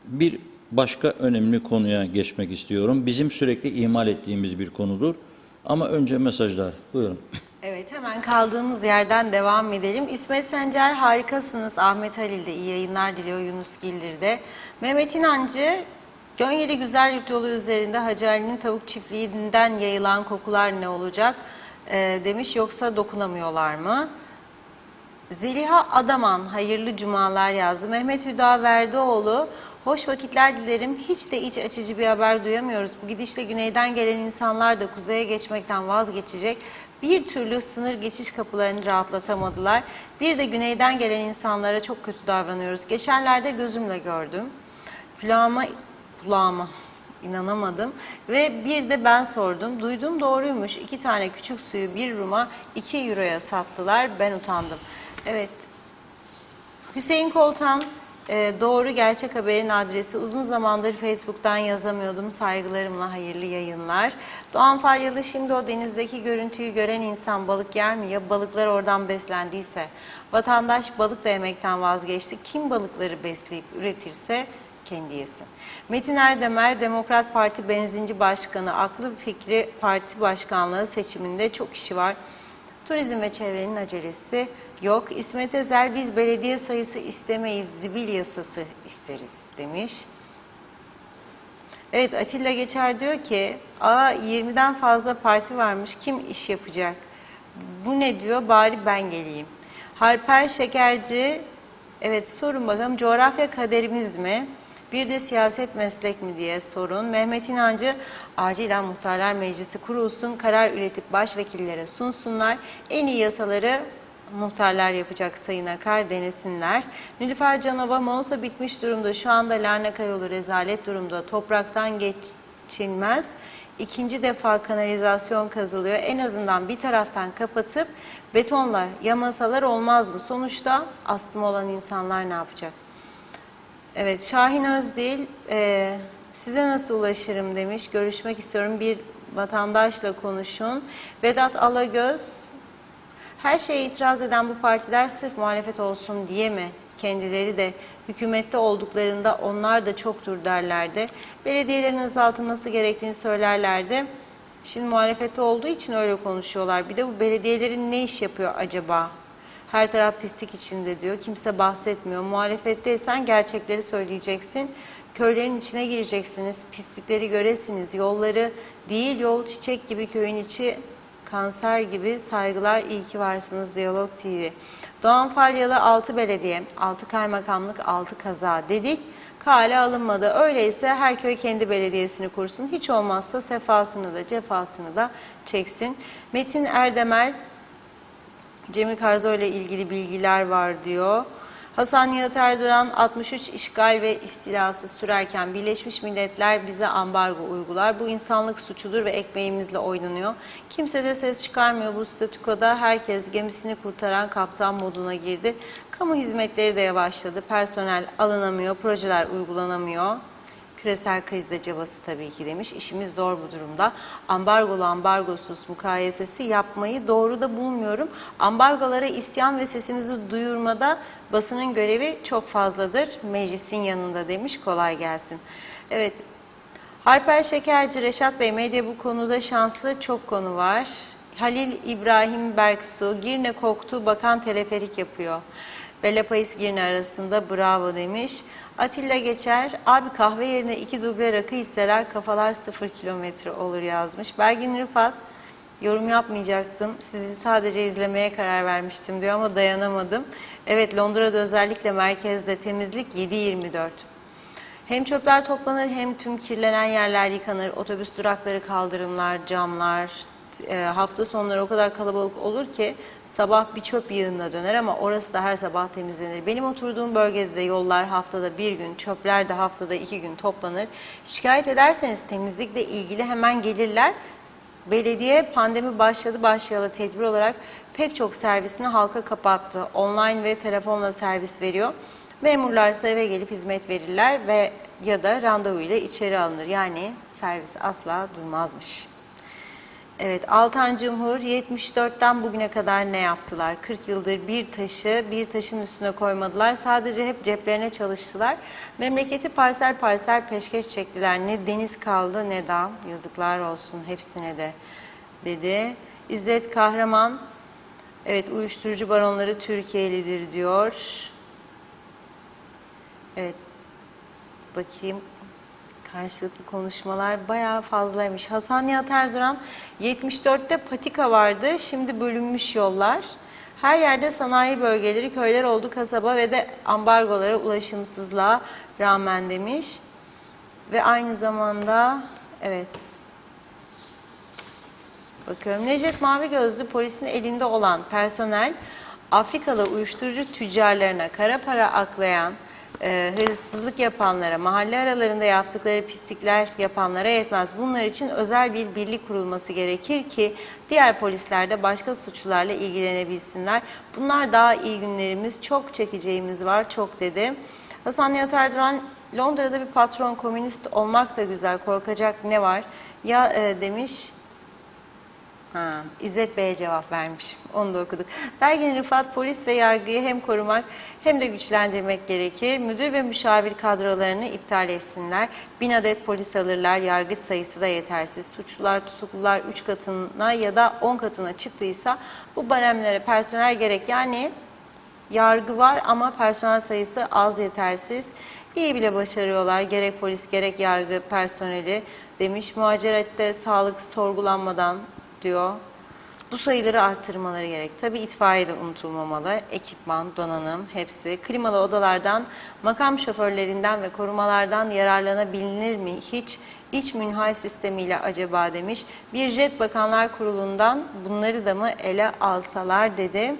bir başka önemli konuya geçmek istiyorum. Bizim sürekli ihmal ettiğimiz bir konudur. Ama önce mesajlar. Buyurun. Evet, hemen kaldığımız yerden devam edelim. İsmet Sencer harikasınız. Ahmet Halil de iyi yayınlar diliyor. Yunus Gildir de. Mehmet İnancı, Gönyeli Güzelyurt yolu üzerinde Hacı Ali'nin tavuk çiftliğinden yayılan kokular ne olacak demiş. Yoksa dokunamıyorlar mı? Zeliha Adaman hayırlı cumalar yazdı. Mehmet Hüdaverdoğlu, hoş vakitler dilerim. Hiç de iç açıcı bir haber duyamıyoruz. Bu gidişle güneyden gelen insanlar da kuzeye geçmekten vazgeçecek. Bir türlü sınır geçiş kapılarını rahatlatamadılar. Bir de güneyden gelen insanlara çok kötü davranıyoruz. Geçenlerde gözümle gördüm. Kulağıma inanamadım. Ve bir de ben sordum. Duydum doğruymuş. 2 tane küçük suyu 1 Rum'a 2 euroya sattılar. Ben utandım. Evet. Hüseyin Koltan, doğru gerçek haberin adresi. Uzun zamandır Facebook'tan yazamıyordum. Saygılarımla hayırlı yayınlar. Doğan Falyalı, şimdi o denizdeki görüntüyü gören insan balık yer mi? Ya balıklar oradan beslendiyse? Vatandaş balık da yemekten vazgeçti. Kim balıkları besleyip üretirse kendi yesin. Metin Erdemel, Demokrat Parti Benzinci Başkanı, aklı fikri parti başkanlığı seçiminde çok işi var. Turizm ve çevrenin acelesi yok. İsmet Ezel, biz belediye sayısı istemeyiz, zibil yasası isteriz demiş. Evet, Atilla Geçer diyor ki, 20'den fazla parti varmış, kim iş yapacak? Bu ne diyor, bari ben geleyim. Harper Şekerci, evet sorun bakalım, coğrafya kaderimiz mi? Bir de siyaset meslek mi diye sorun. Mehmet İnancı, acilen Muhtarlar Meclisi kurulsun, karar üretip başvekillere sunsunlar. En iyi yasaları muhtarlar yapacak, Sayın Akar denesinler. Nilüfer Canova, Mausa bitmiş durumda. Şu anda Larnaka yolu rezalet durumda. Topraktan geçilmez. 2. defa kanalizasyon kazılıyor. En azından bir taraftan kapatıp betonla yamasalar olmaz mı? Sonuçta astım olan insanlar ne yapacak? Evet, Şahin Özdil, size nasıl ulaşırım demiş. Görüşmek istiyorum, bir vatandaşla konuşun. Vedat Alagöz, her şeye itiraz eden bu partiler sırf muhalefet olsun diye mi? Kendileri de hükümette olduklarında onlar da çoktur derlerdi. Belediyelerin azaltılması gerektiğini söylerlerdi. Şimdi muhalefette olduğu için öyle konuşuyorlar. Bir de bu belediyelerin ne iş yapıyor acaba? Her taraf pislik içinde diyor. Kimse bahsetmiyor. Muhalefetteysen gerçekleri söyleyeceksin. Köylerin içine gireceksiniz. Pislikleri göresiniz. Yolları değil, yol çiçek gibi, köyün içi kanser gibi. Saygılar, iyi ki varsınız Diyalog TV. Doğan Falyalı, 6 belediye, 6 kaymakamlık, 6 kaza dedik. Kale alınmadı. Öyleyse her köy kendi belediyesini kursun. Hiç olmazsa sefasını da cefasını da çeksin. Metin Erdemel, Cemil Karzo ile ilgili bilgiler var diyor. Hasan Nihat Erduran, 63 işgal ve istilası sürerken Birleşmiş Milletler bize ambargo uygular. Bu insanlık suçudur ve ekmeğimizle oynanıyor. Kimse de ses çıkarmıyor bu statükoda. Herkes gemisini kurtaran kaptan moduna girdi. Kamu hizmetleri de yavaşladı. Personel alınamıyor, projeler uygulanamıyor. Küresel krizde cabası tabii ki demiş. İşimiz zor bu durumda. Ambargolu ambargosuz mukayesesi yapmayı doğru da bulmuyorum. Ambargolara isyan ve sesimizi duyurmada basının görevi çok fazladır. Meclisin yanında demiş. Kolay gelsin. Evet. Harper Şekerci, Reşat Bey, medya bu konuda şanslı, çok konu var. Halil İbrahim Berksu, Girne koktu, bakan teleferik yapıyor. Belapayis Girne arasında bravo demiş. Atilla Geçer, abi kahve yerine 2 duble rakı isteler, kafalar 0 kilometre olur yazmış. Belgin Rıfat, yorum yapmayacaktım, sizi sadece izlemeye karar vermiştim diyor ama dayanamadım. Evet, Londra'da özellikle merkezde temizlik 7/24. Hem çöpler toplanır hem tüm kirlenen yerler yıkanır. Otobüs durakları, kaldırımlar, camlar. Hafta sonları o kadar kalabalık olur ki sabah bir çöp yığınına döner ama orası da her sabah temizlenir. Benim oturduğum bölgede de yollar haftada 1 gün, çöpler de haftada 2 gün toplanır. Şikayet ederseniz temizlikle ilgili hemen gelirler. Belediye pandemi başlayalı tedbir olarak pek çok servisini halka kapattı. Online ve telefonla servis veriyor. Memurlar ise eve gelip hizmet verirler ve ya da randevu ile içeri alınır. Yani servis asla durmazmış. Evet, Altan Cumhur 74'ten bugüne kadar ne yaptılar? 40 yıldır bir taşın üstüne koymadılar. Sadece hep ceplerine çalıştılar. Memleketi parsel parsel peşkeş çektiler. Ne deniz kaldı ne dağ. Yazıklar olsun hepsine de dedi. İzzet Kahraman, evet uyuşturucu baronları Türkiye'lidir diyor. Evet, bakayım. Karşılıklı konuşmalar bayağı fazlaymış. Hasan Nihat Erduran 74'te patika vardı. Şimdi bölünmüş yollar. Her yerde sanayi bölgeleri, köyler oldu kasaba ve de ambargolara, ulaşımsızlığa rağmen demiş. Ve aynı zamanda evet bakıyorum. Necdet Mavigözlü polisin elinde olan personel Afrikalı uyuşturucu tüccarlarına kara para aklayan, hırsızlık yapanlara, mahalle aralarında yaptıkları pislikler yapanlara yetmez. Bunlar için özel bir birlik kurulması gerekir ki diğer polisler de başka suçlularla ilgilenebilsinler. Bunlar daha iyi günlerimiz, çok çekeceğimiz var, çok dedi. Hasan Nihat Erduran, Londra'da bir patron komünist olmak da güzel, korkacak ne var? Ya demiş... İzzet Bey'e cevap vermiş. Onu da okuduk. Belgin Rıfat, polis ve yargıyı hem korumak hem de güçlendirmek gerekir. Müdür ve müşavir kadrolarını iptal etsinler. 1000 adet polis alırlar. Yargıç sayısı da yetersiz. Suçlular, tutuklular 3 katına ya da 10 katına çıktıysa bu baremlere personel gerek. Yani yargı var ama personel sayısı az, yetersiz. İyi bile başarıyorlar. Gerek polis gerek yargı personeli demiş. Muhacirette sağlık sorgulanmadan diyor. Bu sayıları arttırmaları gerek. Tabii itfaiye de unutulmamalı. Ekipman, donanım hepsi. Klimalı odalardan, makam şoförlerinden ve korumalardan yararlanabilir mi hiç? İç münhal sistemiyle acaba demiş. Bir jet bakanlar kurulundan bunları da mı ele alsalar dedi.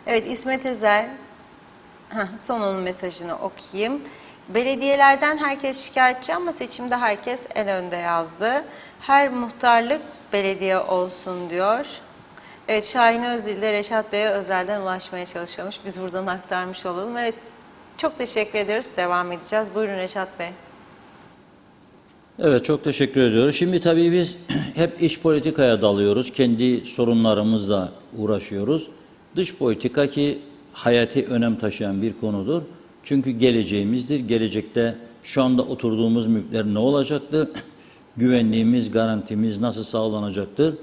Evet, İsmet Ezel, son onun mesajını okuyayım. Belediyelerden herkes şikayetçi ama seçimde herkes en önde yazdı. Her muhtarlık belediye olsun diyor. Evet, Şahin Özdil de Reşat Bey'e özelden ulaşmaya çalışıyormuş. Biz buradan aktarmış olalım. Evet, çok teşekkür ediyoruz. Devam edeceğiz. Buyurun Reşat Bey. Evet, çok teşekkür ediyoruz. Şimdi tabii biz hep iç politikaya dalıyoruz. Kendi sorunlarımızla uğraşıyoruz. Dış politika ki hayati önem taşıyan bir konudur. Çünkü geleceğimizdir. Gelecekte şu anda oturduğumuz mülkler ne olacaktır? Güvenliğimiz, garantimiz nasıl sağlanacaktır?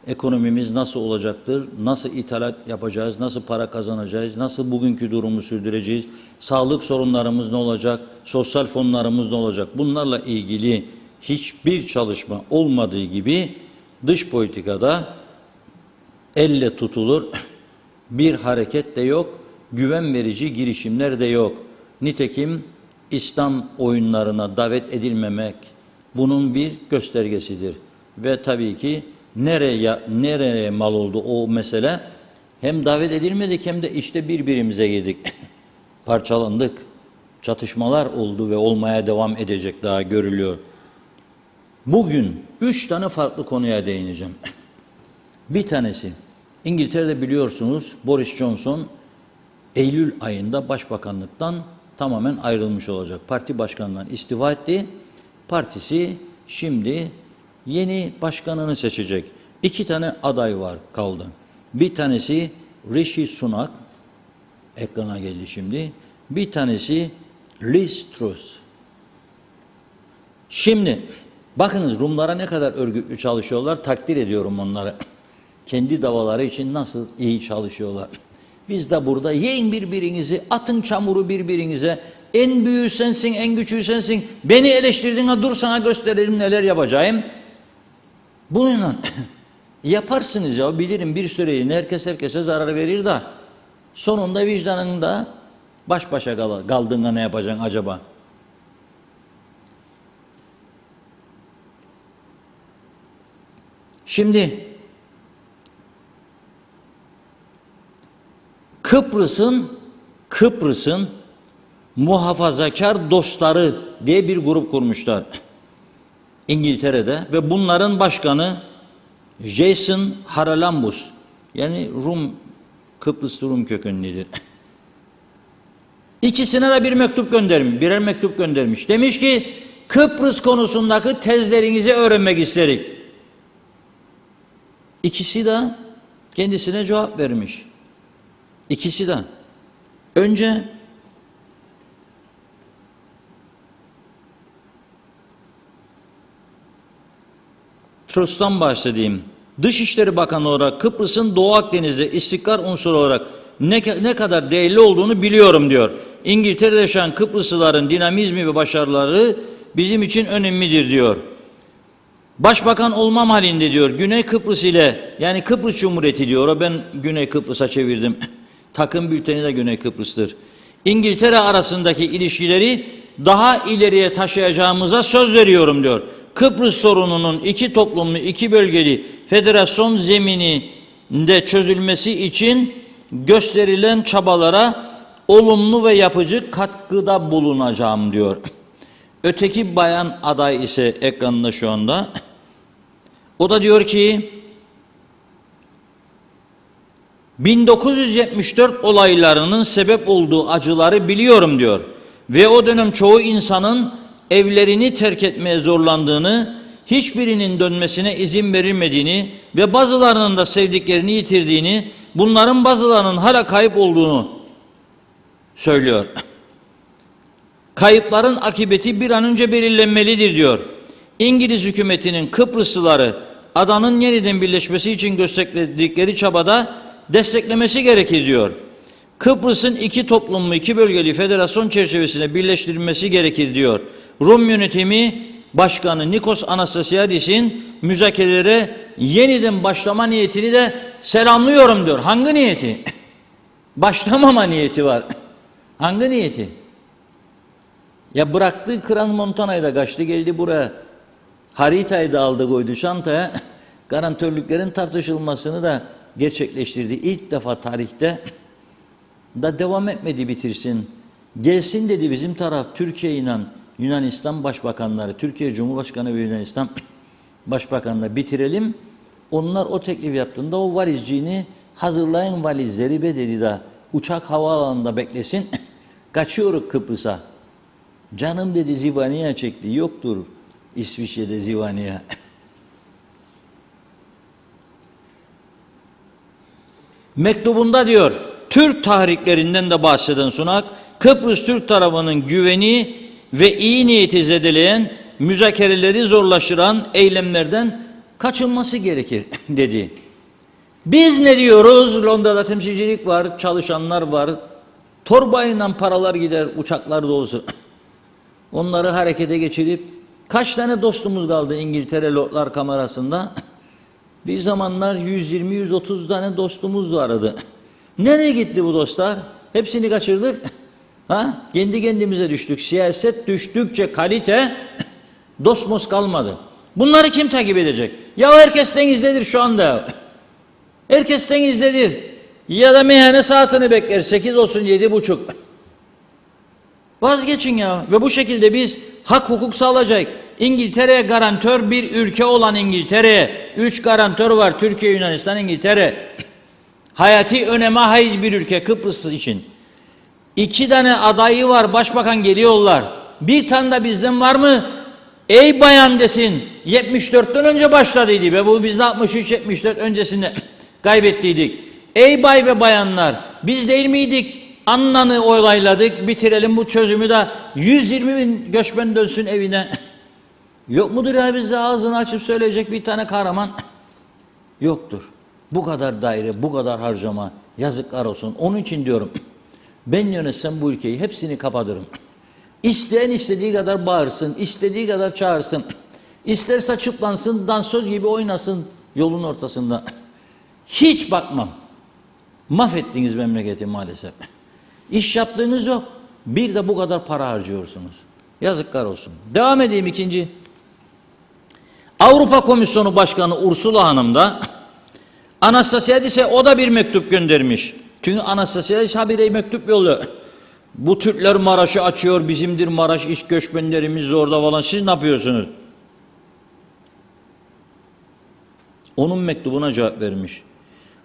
Ekonomimiz nasıl olacaktır? Nasıl ithalat yapacağız? Nasıl para kazanacağız? Nasıl bugünkü durumu sürdüreceğiz? Sağlık sorunlarımız ne olacak? Sosyal fonlarımız ne olacak? Bunlarla ilgili hiçbir çalışma olmadığı gibi dış politikada elle tutulur bir hareket de yok, güven verici girişimler de yok. Nitekim İslam oyunlarına davet edilmemek bunun bir göstergesidir. Ve tabii ki nereye mal oldu o mesele? Hem davet edilmedik hem de işte birbirimize girdik. Parçalandık. Çatışmalar oldu ve olmaya devam edecek, daha görülüyor. Bugün 3 tane farklı konuya değineceğim. Bir tanesi, İngiltere'de biliyorsunuz Boris Johnson Eylül ayında başbakanlıktan tamamen ayrılmış olacak. Parti başkanından istifa etti. Partisi şimdi yeni başkanını seçecek. 2 tane aday var kaldı. Bir tanesi Rishi Sunak, ekrana geldi şimdi. Bir tanesi Liz Truss. Şimdi bakınız Rumlara ne kadar örgütlü çalışıyorlar, takdir ediyorum onları. Kendi davaları için nasıl iyi çalışıyorlar. Biz de burada yiyin birbirinizi, atın çamuru birbirinize. En büyüğü sensin, en küçüğü sensin. Beni eleştirdin, ha dur sana gösteririm neler yapacağım. Bununla yaparsınız ya, bilirim bir süreyin herkes herkese zarar verir de sonunda vicdanında baş başa kaldığında ne yapacaksın acaba? Şimdi Kıbrıs'ın muhafazakar dostları diye bir grup kurmuşlar. İngiltere'de ve bunların başkanı Jason Haralambous, yani Kıbrıs Rum kökenlidir. İkisine de birer mektup göndermiş. Demiş ki Kıbrıs konusundaki tezlerinizi öğrenmek isterik. İkisi de kendisine cevap vermiş. İkisi de. Önce Trust'tan bahsedeyim. Dışişleri Bakanı olarak Kıbrıs'ın Doğu Akdeniz'de istikrar unsuru olarak ne kadar değerli olduğunu biliyorum diyor. İngiltere'de yaşayan Kıbrıslıların dinamizmi ve başarıları bizim için önemlidir diyor. Başbakan olmam halinde diyor Güney Kıbrıs ile, yani Kıbrıs Cumhuriyeti diyor, ben Güney Kıbrıs'a çevirdim. Takım bülteni de Güney Kıbrıs'tır. İngiltere arasındaki ilişkileri daha ileriye taşıyacağımıza söz veriyorum diyor. Kıbrıs sorununun iki toplumlu, iki bölgeli federasyon zemininde çözülmesi için gösterilen çabalara olumlu ve yapıcı katkıda bulunacağım diyor. Öteki bayan aday ise ekranda şu anda. O da diyor ki 1974 olaylarının sebep olduğu acıları biliyorum diyor. Ve o dönem çoğu insanın evlerini terk etmeye zorlandığını, hiçbirinin dönmesine izin verilmediğini ve bazılarının da sevdiklerini yitirdiğini, bunların bazılarının hala kayıp olduğunu söylüyor. Kayıpların akıbeti bir an önce belirlenmelidir diyor. İngiliz hükümetinin Kıbrıslıları adanın yeniden birleşmesi için gösterdikleri çabada desteklemesi gerekir diyor. Kıbrıs'ın iki toplumlu, iki bölgeli federasyon çerçevesinde birleştirilmesi gerekir diyor. Rum yönetimi Başkanı Nikos Anastasiadis'in müzakerelere yeniden başlama niyetini de selamlıyorum diyor. Hangi niyeti? Başlamama niyeti var. Hangi niyeti? Ya bıraktığı Kran Montana'yı da kaçtı geldi buraya. Haritayı da aldı koydu çantaya. Garantörlüklerin tartışılmasını da gerçekleştirdi. İlk defa tarihte da devam etmedi bitirsin. Gelsin dedi bizim taraf Türkiye ile Yunanistan başbakanları, Türkiye Cumhurbaşkanı ve Yunanistan başbakanları bitirelim. Onlar o teklif yaptığında o valizciğini hazırlayın valizleri be dedi de uçak havaalanında beklesin. Kaçıyoruz Kıbrıs'a. Canım dedi Zivaniye çekti. Yoktur İsviçre'de Zivaniye. Mektubunda diyor Türk tahriklerinden de bahseden Sunak, Kıbrıs Türk tarafının güveni ve iyi niyeti zedeleyen, müzakereleri zorlaştıran eylemlerden kaçınması gerekir dedi. Biz ne diyoruz? Londra'da temsilcilik var, çalışanlar var. Torbayla paralar gider, uçaklar dolusu. Onları harekete geçirip kaç tane dostumuz kaldı İngiltere Lordlar Kamerası'nda? Bir zamanlar 120-130 tane dostumuz vardı. Nereye gitti bu dostlar? Hepsini kaçırdık. Ha? Kendi kendimize düştük. Siyaset düştükçe kalite dostmos kalmadı. Bunları kim takip edecek? Ya herkes denizdedir şu anda. Herkes denizdedir. Ya da meyhane saatini bekler. 8 olsun 7.30. Vazgeçin ya. Ve bu şekilde biz hak hukuk sağlayacak. İngiltere'ye garantör bir ülke olan İngiltere'ye 3 garantör var. Türkiye, Yunanistan, İngiltere. Hayati öneme haiz bir ülke Kıbrıs için. 2 tane adayı var. Başbakan geliyorlar. Bir tane de bizden var mı? Ey bayan desin. 74'ten önce başladıydı. Ve bu bizde 63-74 öncesinde kaybettiydik. Ey bay ve bayanlar. Biz değil miydik? Annanı olayladık. Bitirelim bu çözümü de 120 bin göçmen dönsün evine. Yok mudur ya bizde ağzını açıp söyleyecek bir tane kahraman? Yoktur. Bu kadar daire, bu kadar harcama. Yazıklar olsun. Onun için diyorum. Ben yönetsem bu ülkeyi hepsini kapatırım. İsteyen istediği kadar bağırsın, istediği kadar çağırsın. İsterse çıplansın, dansöz gibi oynasın yolun ortasında. Hiç bakmam. Mahvettiniz memleketi maalesef. İş yaptığınız yok. Bir de bu kadar para harcıyorsunuz. Yazıklar olsun. Devam edeyim ikinci. Avrupa Komisyonu Başkanı Ursula Hanım da Anastasiadis'e o da bir mektup göndermiş. Çünkü Anastasiadis habire mektup yolluyor. Bu Türkler Maraş'ı açıyor, bizimdir Maraş, iş göçmenlerimiz orada falan. Siz ne yapıyorsunuz? Onun mektubuna cevap vermiş.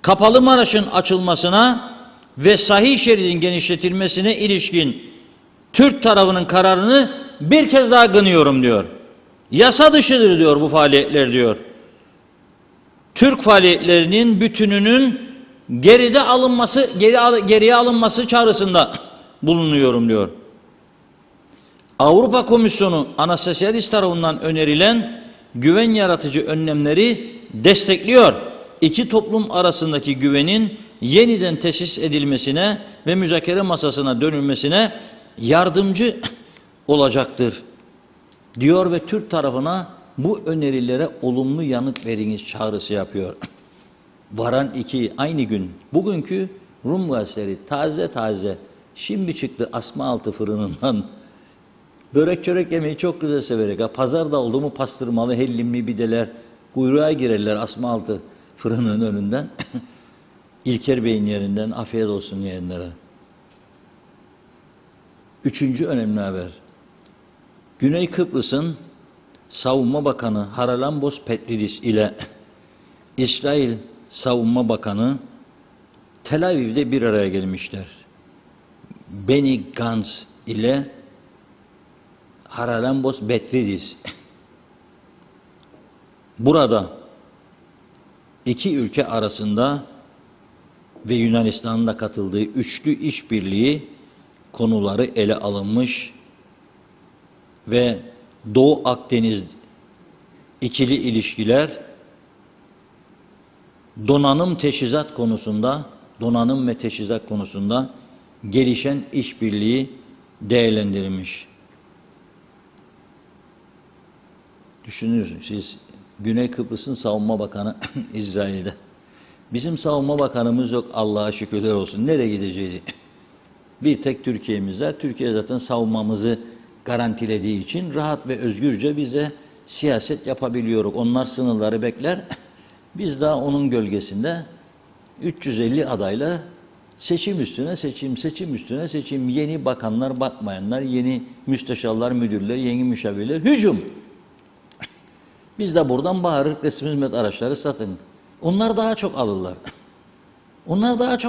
Kapalı Maraş'ın açılmasına ve sahil şeridin genişletilmesine ilişkin Türk tarafının kararını bir kez daha kınıyorum diyor. Yasa dışıdır diyor bu faaliyetler diyor. Türk faaliyetlerinin bütününün geriye alınması çağrısında bulunuyorum diyor. Avrupa Komisyonu Anastasiadis tarafından önerilen güven yaratıcı önlemleri destekliyor. İki toplum arasındaki güvenin yeniden tesis edilmesine ve müzakere masasına dönülmesine yardımcı olacaktır diyor ve Türk tarafına bu önerilere olumlu yanıt veriniz çağrısı yapıyor. Varan 2 aynı gün bugünkü Rum gazeteleri taze şimdi çıktı Asmaaltı fırınından. Börek çörek yemeyi çok güzel severek. Pazarda oldu mu pastırmalı, hellimli bideler, kuyruğa girerler Asmaaltı fırının önünden. İlker Bey'in yerinden afiyet olsun yiyenlere. Üçüncü önemli haber. Güney Kıbrıs'ın Savunma Bakanı Haralambos Petridis ile İsrail Savunma Bakanı Tel Aviv'de bir araya gelmişler. Benny Gantz ile Haralambos Petridis. Burada iki ülke arasında ve Yunanistan'ın da katıldığı üçlü işbirliği konuları ele alınmış ve Doğu Akdeniz ikili ilişkiler donanım ve teçhizat konusunda gelişen işbirliği değerlendirilmiş. Düşünürsünüz siz Güney Kıbrıs'ın savunma bakanı İsrail'de. Bizim savunma bakanımız yok Allah'a şükürler olsun. Nereye gideceği? Bir tek Türkiye'miz var. Türkiye zaten savunmamızı garantilediği için rahat ve özgürce bize siyaset yapabiliyoruz. Onlar sınırları bekler. Biz daha onun gölgesinde 350 adayla seçim üstüne seçim, yeni bakanlar, bakmayanlar, yeni müsteşarlar, müdürler, yeni müşavirler, hücum. Biz de buradan bağırırız, resmi hizmet araçları satın. Onlar daha çok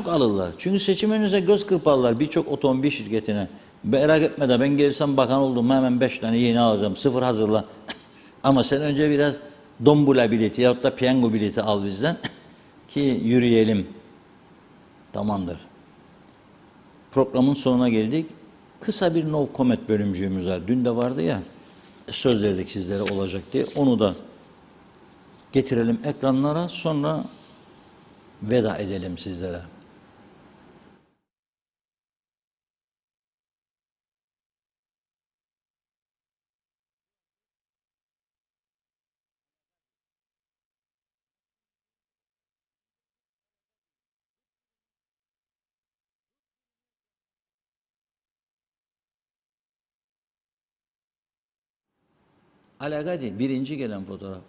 alırlar. Çünkü seçim önünüze göz kırparlar birçok otomobil şirketine. Merak etme de ben gelirsem bakan oldum hemen 5 tane yeni alacağım. Sıfır hazırla. Ama sen önce biraz dombula bileti yahut da piyango bileti al bizden ki yürüyelim. Tamamdır. Programın sonuna geldik. Kısa bir no comment bölümcüğümüz var. Dün de vardı ya, söz verdik sizlere olacak diye. Onu da getirelim ekranlara, sonra veda edelim sizlere. Alagadi birinci gelen fotoğraf.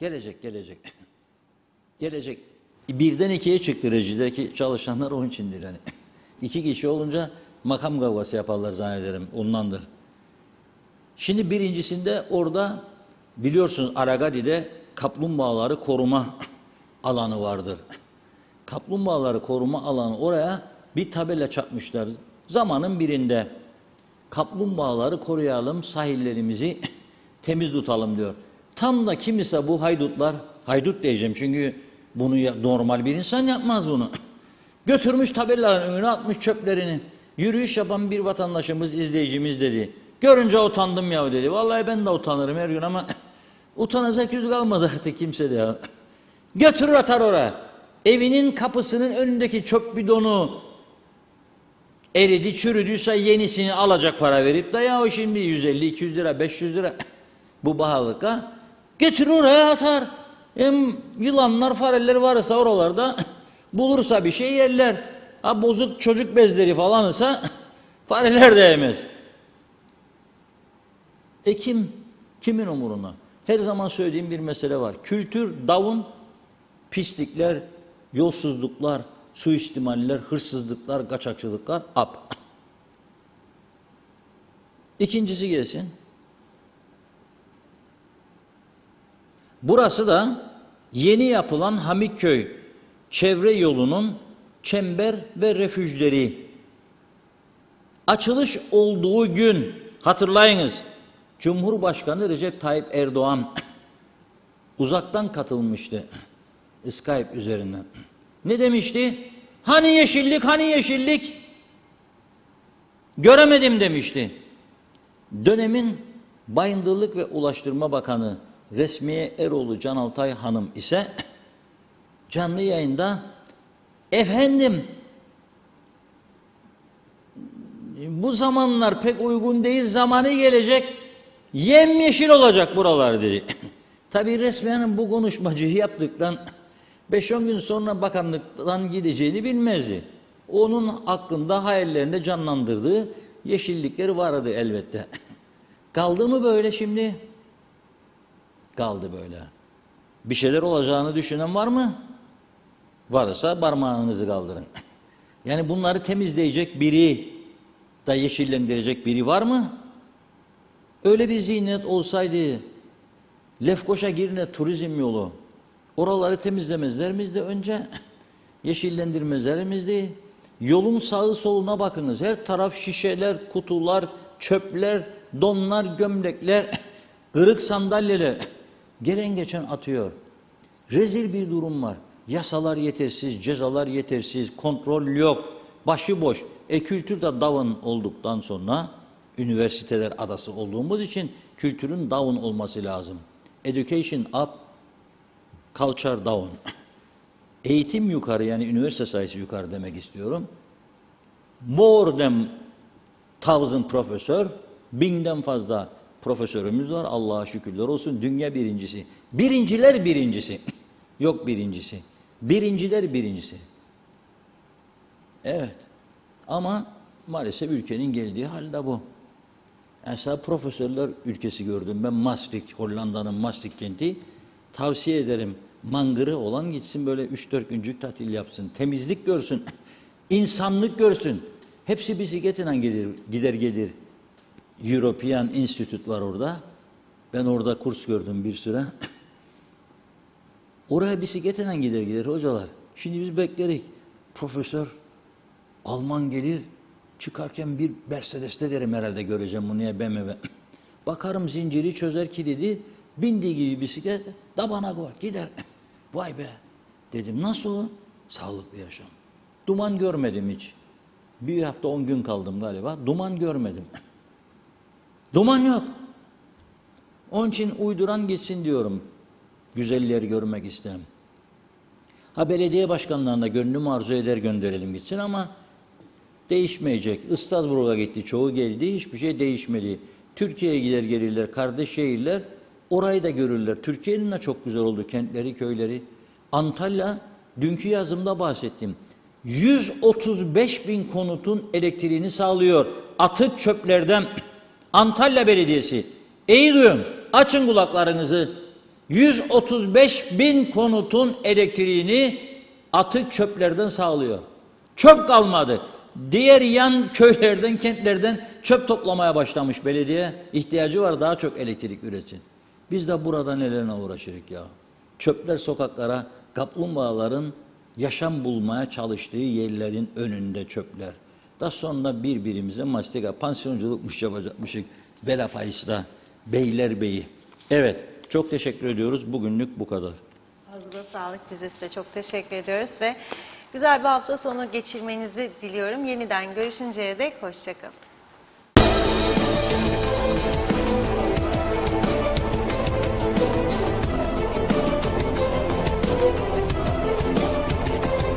Gelecek. Gelecek. Birden ikiye çıktı rejideki çalışanlar onun içindir yani. 2 kişi olunca makam kavgası yaparlar zannederim. Ondandır. Şimdi birincisinde orada biliyorsunuz Aragadi'de kaplumbağaları koruma alanı vardır. Kaplumbağaları koruma alanı oraya bir tabela çakmışlar. Zamanın birinde kaplumbağaları koruyalım, sahillerimizi temiz tutalım diyor. Tam da kimse bu haydutlar, haydut diyeceğim çünkü bunu normal bir insan yapmaz bunu. Götürmüş tabelaların önüne atmış çöplerini. Yürüyüş yapan bir vatandaşımız, izleyicimiz dedi. Görünce utandım ya dedi. Vallahi ben de utanırım her gün ama utanacak yüz kalmadı artık kimse de ya. Götürür atar oraya. Evinin kapısının önündeki çöp bidonu eridi, çürüdüyse yenisini alacak para verip de ya o şimdi 150, 200 lira, 500 lira bu pahalılıkla getirir oraya atar. Hem yılanlar, fareler varsa oralarda bulursa bir şey yerler. Ha bozuk çocuk bezleri falansa fareler de yemez. Kimin umuruna? Her zaman söylediğim bir mesele var. Kültür down, pislikler, yolsuzluklar, suistimaller, hırsızlıklar, kaçakçılıklar up. İkincisi gelsin. Burası da yeni yapılan Hamikköy çevre yolunun çember ve refüjleri. Açılış olduğu gün hatırlayınız, Cumhurbaşkanı Recep Tayyip Erdoğan uzaktan katılmıştı Skype üzerinden. Ne demişti? Hani yeşillik, hani yeşillik? Göremedim demişti. Dönemin Bayındırlık ve Ulaştırma Bakanı Resmiye Eroğlu Canaltay Hanım ise canlı yayında efendim bu zamanlar pek uygun değil, zamanı gelecek yemyeşil olacak buralar dedi. Tabii Resmiye'nin bu konuşmacıyı yaptıktan 5-10 gün sonra bakanlıktan gideceğini bilmezdi. Onun hakkında hayallerinde canlandırdığı yeşillikleri vardı elbette. Kaldı mı böyle şimdi? Kaldı böyle. Bir şeyler olacağını düşünen var mı? Varsa parmağınızı kaldırın. Yani bunları temizleyecek biri, da yeşillendirecek biri var mı? Öyle bir zihniyet olsaydı, Lefkoşa Girne turizm yolu, oraları temizlemezler miydi önce? Yeşillendirmezler miydi? Yolun sağı soluna bakınız. Her taraf şişeler, kutular, çöpler, donlar, gömlekler, kırık sandalyeler. Gelen geçen atıyor. Rezil bir durum var. Yasalar yetersiz, cezalar yetersiz, kontrol yok, başıboş. Kültür de down olduktan sonra, üniversiteler adası olduğumuz için kültürün down olması lazım. Education up, culture down. Eğitim yukarı, yani üniversite sayısı yukarı demek istiyorum. More than 1000 profesör, 1000'den fazla profesörümüz var. Allah'a şükürler olsun. Dünya birincisi. Birinciler birincisi. Yok birincisi. Birinciler birincisi. Evet. Ama maalesef ülkenin geldiği hal de bu. Mesela profesörler ülkesi gördüm ben. Maastricht, Hollanda'nın Maastricht kenti. Tavsiye ederim. Mangırı olan gitsin böyle 3-4 güncük tatil yapsın. Temizlik görsün. İnsanlık görsün. Hepsi bisikletle gider gelir. European Institute var orada. Ben orada kurs gördüm bir süre. Oraya bisikletle gider hocalar. Şimdi biz beklerik. Profesör Alman gelir. Çıkarken bir Mercedes'te derim herhalde göreceğim bunu ya BMW. Bakarım zinciri çözer kilidi. Bindiği gibi bisiklet tabana koy gider. Vay be dedim, nasıl o? Sağlıklı yaşam. Duman görmedim hiç. Bir hafta 10 gün kaldım galiba. Duman görmedim. Duman yok. Onun için uyduran gitsin diyorum. Güzelleri görmek istem. Ha belediye başkanlarına gönlüm arzu eder gönderelim gitsin ama değişmeyecek. İstanbul'a gitti, çoğu geldi, hiçbir şey değişmedi. Türkiye'ye gider gelirler, kardeş şehirler, orayı da görürler. Türkiye'nin de çok güzel oldu, kentleri, köyleri. Antalya, dünkü yazımda bahsettim. 135.000 konutun elektriğini sağlıyor. Atık çöplerden Antalya Belediyesi. İyi duyun, açın kulaklarınızı. 135.000 konutun elektriğini atık çöplerden sağlıyor. Çöp kalmadı. Diğer yan köylerden, kentlerden çöp toplamaya başlamış belediye. İhtiyacı var daha çok elektrik üretsin. Biz de burada nelerine uğraşırız ya. Çöpler sokaklara, kaplumbağaların yaşam bulmaya çalıştığı yerlerin önünde çöpler. Daha sonra birbirimize mastika, pansiyonculukmuş yapacakmışık. Belapayıs'ta, Beylerbeyi. Evet, çok teşekkür ediyoruz. Bugünlük bu kadar. Ağzınıza sağlık. Biz de size çok teşekkür ediyoruz ve güzel bir hafta sonu geçirmenizi diliyorum. Yeniden görüşünceye dek hoşça kalın.